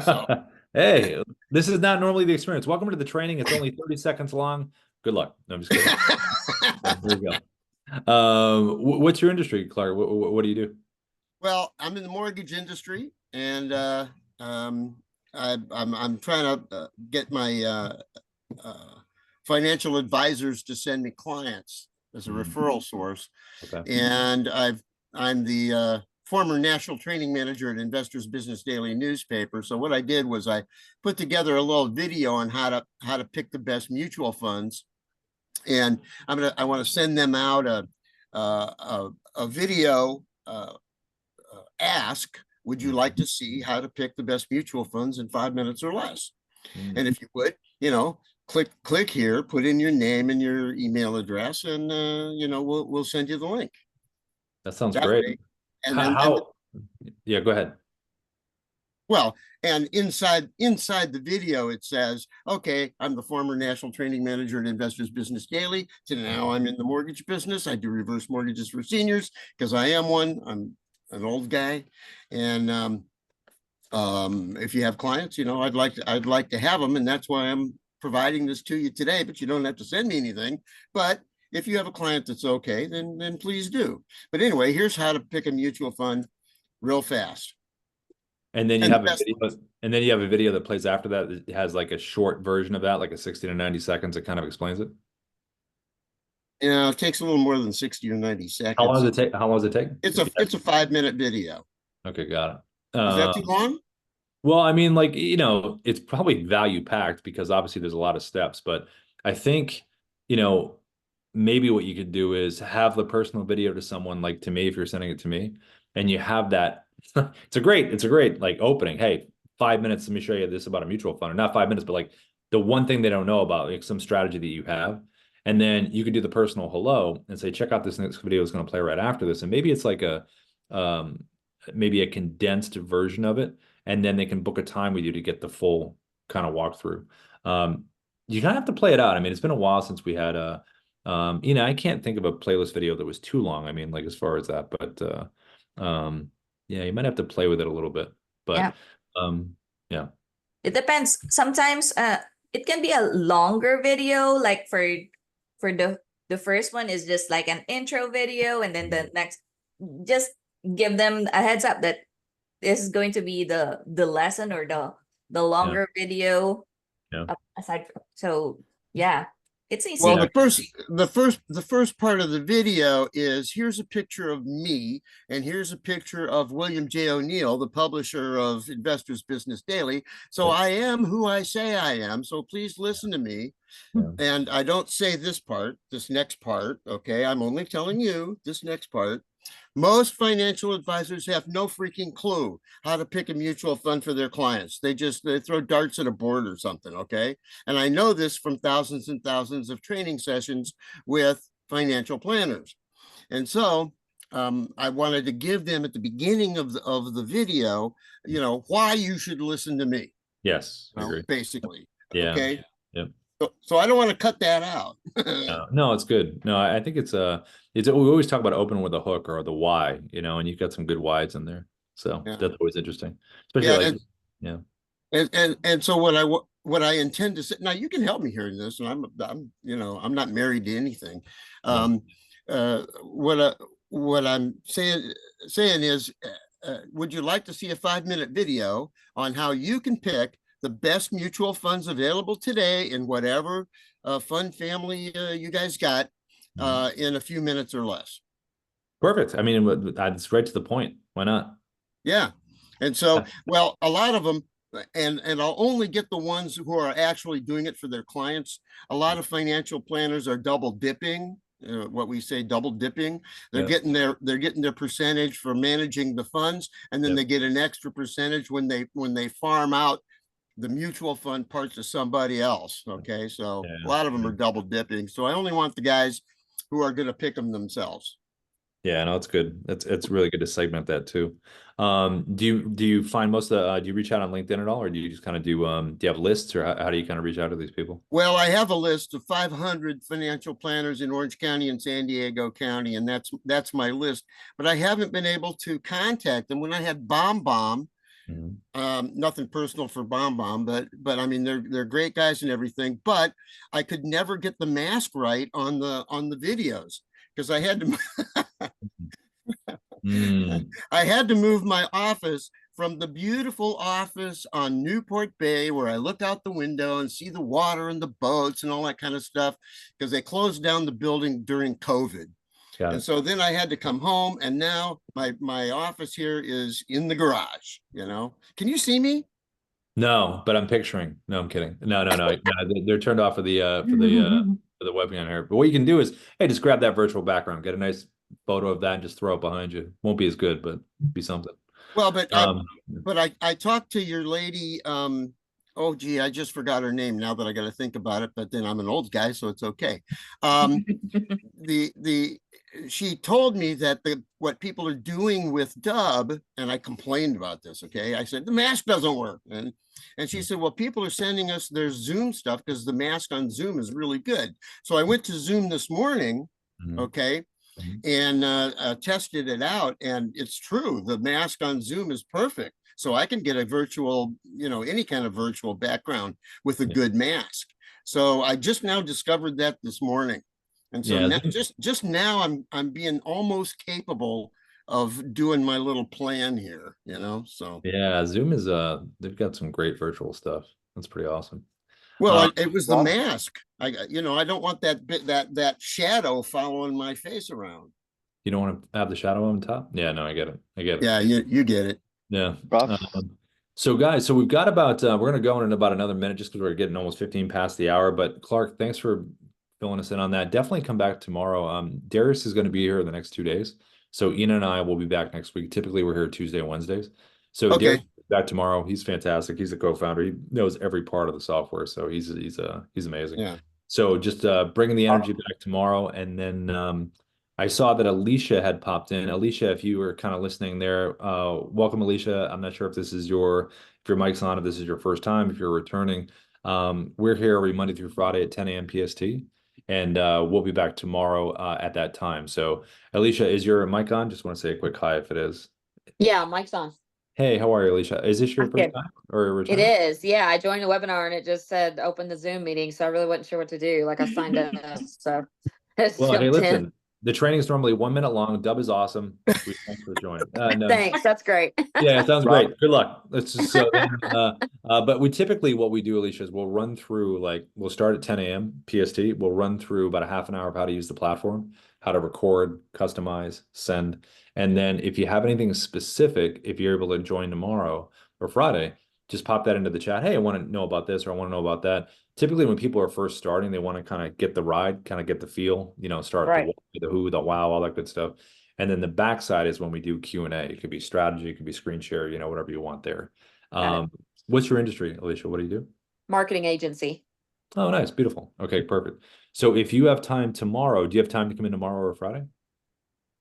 Speaker 5: So
Speaker 1: Hey, this is not normally the experience. Welcome to the training. It's only 30 seconds long. Good luck. No, I'm just kidding. There you go. What's your industry, Clark? What do you do?
Speaker 5: well, I'm in the mortgage industry, and I'm trying to get my financial advisors to send me clients as a referral source.
Speaker 1: Okay.
Speaker 5: And I'm the former national training manager at Investors Business Daily newspaper. So what I did was I put together a little video on how to pick the best mutual funds, and I want to send them out a video ask. Would you like to see how to pick the best mutual funds in 5 minutes or less? And if you would, click here, put in your name and your email address, and we'll send you the link.
Speaker 1: That sounds
Speaker 5: That
Speaker 1: great.
Speaker 5: way. And
Speaker 1: Yeah, go ahead.
Speaker 5: well, and inside the video, it says, okay, I'm the former national training manager at Investors Business Daily. So now I'm in the mortgage business. I do reverse mortgages for seniors because I am one. I'm an old guy. And if you have clients, I'd like to have them. And that's why I'm providing this to you today, but you don't have to send me anything. But if you have a client that's okay, then please do. But anyway, here's how to pick a mutual fund real fast.
Speaker 1: And then you
Speaker 5: And
Speaker 1: have a video, and then you have a video that plays after that. It has like a short version of that, like a 60 to 90 seconds. It kind of explains it.
Speaker 5: It takes a little more than 60 or 90 seconds.
Speaker 1: How long does it take? How long does it take?
Speaker 5: It's a 5-minute video.
Speaker 1: Okay, got it.
Speaker 5: Is that too long?
Speaker 1: Well, I mean, like, it's probably value packed because obviously there's a lot of steps, but I think, maybe what you could do is have the personal video to someone, like to me, if you're sending it to me, and you have that. It's a great like opening. Hey, 5 minutes. Let me show you this about a mutual fund, or not 5 minutes, but like the one thing they don't know about, like some strategy that you have. And then you could do the personal hello and say, check out this next video is going to play right after this. And maybe it's like maybe a condensed version of it. And then they can book a time with you to get the full kind of walkthrough. You kind of have to play it out. I mean, it's been a while since we had I can't think of a playlist video that was too long. I mean, like as far as that, but yeah, you might have to play with it a little bit. But yeah.
Speaker 2: It depends. Sometimes it can be a longer video, like for the first one is just like an intro video, and then the next, just give them a heads up that this is going to be the lesson or the longer video.
Speaker 1: Yeah.
Speaker 2: Aside from, so yeah, It's easy.
Speaker 5: Well,
Speaker 1: Yeah.
Speaker 5: the first part of the video is here's a picture of me, and here's a picture of William J. O'Neill, the publisher of Investors Business Daily. So
Speaker 1: Yeah.
Speaker 5: I am who I say I am. So please listen to me.
Speaker 1: Yeah.
Speaker 5: And I don't say this part, this next part. Okay. I'm only telling you this next part. Most financial advisors have no freaking clue how to pick a mutual fund for their clients. They throw darts at a board or something, okay? And I know this from thousands and thousands of training sessions with financial planners. And so I wanted to give them at the beginning of the video, why you should listen to me,
Speaker 1: Yes, I agree.
Speaker 5: basically.
Speaker 1: Yeah.
Speaker 5: Okay.
Speaker 1: Yeah.
Speaker 5: So I don't want to cut that out.
Speaker 1: No, it's good. No, I think it's we always talk about open with a hook or the why, and you've got some good whys in there. So
Speaker 5: Yeah.
Speaker 1: that's always interesting, especially
Speaker 5: Yeah,
Speaker 1: like,
Speaker 5: and
Speaker 1: yeah.
Speaker 5: And so what I intend to say now, you can help me here in this, and I'm not married to anything.
Speaker 1: Yeah.
Speaker 5: What I'm saying is, would you like to see a 5-minute video on how you can pick the best mutual funds available today in whatever fund family you guys got in a few minutes or less?
Speaker 1: Perfect. I mean, it's right to the point. Why not?
Speaker 5: Yeah. And so, well, a lot of them, and I'll only get the ones who are actually doing it for their clients. A lot of financial planners are double dipping, what we say double dipping. They're
Speaker 1: Yeah.
Speaker 5: getting their percentage for managing the funds, and then
Speaker 1: Yeah.
Speaker 5: they get an extra percentage when they farm out the mutual fund parts to somebody else. Okay. So a lot of them are double dipping. So I only want the guys who are going to pick them themselves.
Speaker 1: Yeah, no, it's good. It's really good to segment that too. Do you find most of the do you reach out on LinkedIn at all, or do you just kind of do you have lists, or how do you kind of reach out to these people?
Speaker 5: Well, I have a list of 500 financial planners in Orange County and San Diego County, and that's my list. But I haven't been able to contact them. When I had Bomb,
Speaker 1: Mhm.
Speaker 5: nothing personal for Bomb, but I mean they're great guys and everything. But I could never get the mask right on the videos because I had to
Speaker 1: Mm,
Speaker 5: I had to move my office from the beautiful office on Newport Bay, where I look out the window and see the water and the boats and all that kind of stuff, because they closed down the building during COVID.
Speaker 1: got
Speaker 5: And
Speaker 1: it.
Speaker 5: so then I had to come home, and now my office here is in the garage. Can you see me?
Speaker 1: No, but I'm picturing. No, I'm kidding. No, no, no. No, they're turned off for the webcam here. But what you can do is, hey, just grab that virtual background, get a nice photo of that, and just throw it behind you. Won't be as good, but be something.
Speaker 5: Well,
Speaker 1: Um,
Speaker 5: I talked to your lady. Oh gee, I just forgot her name now that I got to think about it. But then I'm an old guy, so it's okay. The she told me that what people are doing with Dubb, and I complained about this. Okay, I said the mask doesn't work, and she said, well, people are sending us their Zoom stuff because the mask on Zoom is really good. So I went to Zoom this morning.
Speaker 1: mhm,
Speaker 5: Okay,
Speaker 1: mhm.
Speaker 5: and tested it out, and it's true. The mask on Zoom is perfect, so I can get a virtual, any kind of virtual background with a
Speaker 1: Yeah.
Speaker 5: good mask. So I just now discovered that this morning, and so
Speaker 1: Yeah,
Speaker 5: now, just now I'm being almost capable of doing my little plan here. So
Speaker 1: yeah. Zoom is they've got some great virtual stuff. That's pretty awesome.
Speaker 5: well,
Speaker 1: Um,
Speaker 5: it was the
Speaker 3: Rob,
Speaker 5: mask. I don't want that shadow following my face around.
Speaker 1: you don't want to have the shadow on top? Yeah, no, I get it. I get it.
Speaker 5: Yeah, you get it.
Speaker 1: Yeah.
Speaker 3: Rob,
Speaker 1: So guys, so we've got about we're gonna go in about another minute just because we're getting almost 15 past the hour. But Clark, thanks for filling us in on that. Definitely come back tomorrow. Darius is going to be here the next 2 days. So Ian and I will be back next week. Typically we're here Tuesday and Wednesdays. So Darius
Speaker 5: Okay.
Speaker 1: is back tomorrow. He's fantastic. He's a co-founder. He knows every part of the software. So he's amazing.
Speaker 5: Yeah.
Speaker 1: So just bringing the energy back tomorrow. And then I saw that Alicia had popped in. Alicia, if you were kind of listening there, welcome, Alicia. I'm not sure if your mic's on, if this is your first time, if you're returning. We're here every Monday through Friday at 10 a.m. PST, and we'll be back tomorrow at that time. So, Alicia, is your mic on? Just want to say a quick hi if it is.
Speaker 2: Yeah, mic's on.
Speaker 1: Hey, how are you, Alicia? Is this your
Speaker 2: I'm
Speaker 1: first
Speaker 2: good.
Speaker 1: time or a
Speaker 2: It
Speaker 1: return?
Speaker 2: is. Yeah, I joined the webinar and it just said open the Zoom meeting, so I really wasn't sure what to do. Like I signed up, so I just
Speaker 1: Well, hey,
Speaker 2: jumped in.
Speaker 1: listen. The training is normally 1 minute long. Dubb is awesome. Thanks for joining. No,
Speaker 6: Thanks. That's great.
Speaker 1: yeah, it sounds
Speaker 3: Rob-
Speaker 1: great. Good luck. Let's just so then, but we typically what we do, Alicia, is we'll run through like we'll start at 10 a.m. PST. We'll run through about a half an hour of how to use the platform, how to record, customize, send, and then if you have anything specific, if you're able to join tomorrow or Friday, just pop that into the chat. Hey, I want to know about this or I want to know about that. Typically, when people are first starting, they want to kind of get the ride, kind of get the feel, start
Speaker 6: Right.
Speaker 1: the who, the wow, all that good stuff. And then the backside is when we do Q&A. It could be strategy, it could be screen share, whatever you want there.
Speaker 6: Got it.
Speaker 1: What's your industry, Alicia? What do you do?
Speaker 6: Marketing agency.
Speaker 1: Oh, nice. Beautiful. Okay, perfect. So if you have time tomorrow, do you have time to come in tomorrow or Friday?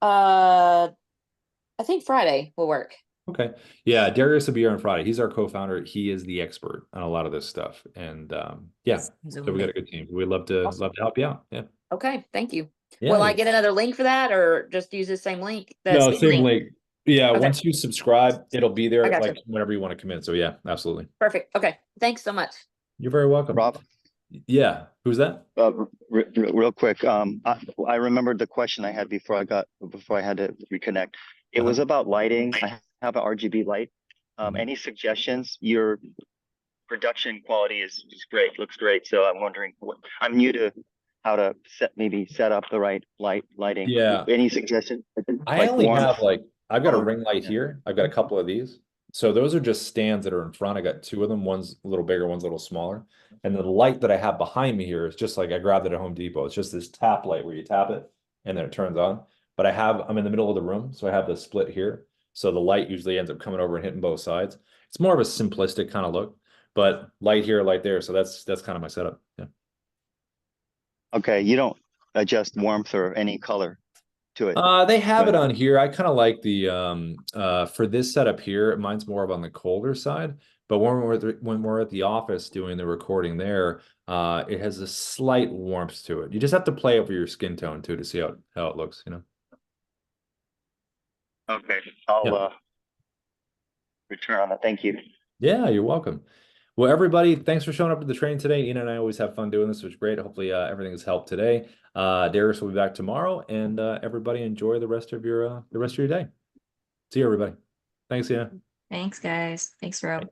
Speaker 6: I think Friday will work.
Speaker 1: Okay. Yeah, Darius will be here on Friday. He's our co-founder. He is the expert on a lot of this stuff. And yeah, so we got a good team. We'd love to
Speaker 6: Awesome.
Speaker 1: help you out. Yeah.
Speaker 6: Okay, thank you.
Speaker 1: Yeah,
Speaker 6: Will I
Speaker 1: yeah.
Speaker 6: get another link for that or just use the same link?
Speaker 1: No, same link. Yeah,
Speaker 6: Okay.
Speaker 1: once you subscribe, it'll be
Speaker 6: I
Speaker 1: there
Speaker 6: got
Speaker 1: like
Speaker 6: you.
Speaker 1: whenever you want to come in. So yeah, absolutely.
Speaker 6: Perfect. Okay. Thanks so much.
Speaker 1: You're very welcome.
Speaker 3: Rob,
Speaker 1: Yeah. Who's that?
Speaker 3: real quick, I remembered the question I had before I had to reconnect. It was about lighting. I have an RGB light.
Speaker 1: Mhm.
Speaker 3: Any suggestions? Your production quality is great, looks great. So I'm wondering I'm new to how to set up the right lighting.
Speaker 1: Yeah.
Speaker 3: Any suggestions?
Speaker 1: I
Speaker 3: Like
Speaker 1: only
Speaker 3: warmth?
Speaker 1: have I've got a ring light
Speaker 3: Yeah.
Speaker 1: here. I've got a couple of these. So those are just stands that are in front. I got two of them. One's a little bigger, one's a little smaller. And the light that I have behind me here is just like I grabbed it at Home Depot. It's just this tap light where you tap it and then it turns on. But I'm in the middle of the room, so I have the split here. So the light usually ends up coming over and hitting both sides. It's more of a simplistic kind of look, but light here, light there. So that's kind of my setup. Yeah.
Speaker 3: Okay, you don't adjust warmth or any color to it.
Speaker 1: They have
Speaker 3: But-
Speaker 1: it on here. I kind of like the for this setup here, mine's more of on the colder side. But when we're at the office doing the recording there, it has a slight warmth to it. You just have to play over your skin tone too to see how it looks,
Speaker 3: Okay, I'll
Speaker 1: Yeah.
Speaker 3: return on that. Thank you.
Speaker 1: Yeah, you're welcome. Well, everybody, thanks for showing up to the training today. Ian and I always have fun doing this, which is great. Hopefully, everything has helped today. Darius will be back tomorrow, and everybody enjoy the rest of your day. See you, everybody. Thanks, Ian.
Speaker 2: Thanks, guys. Thanks, Rob.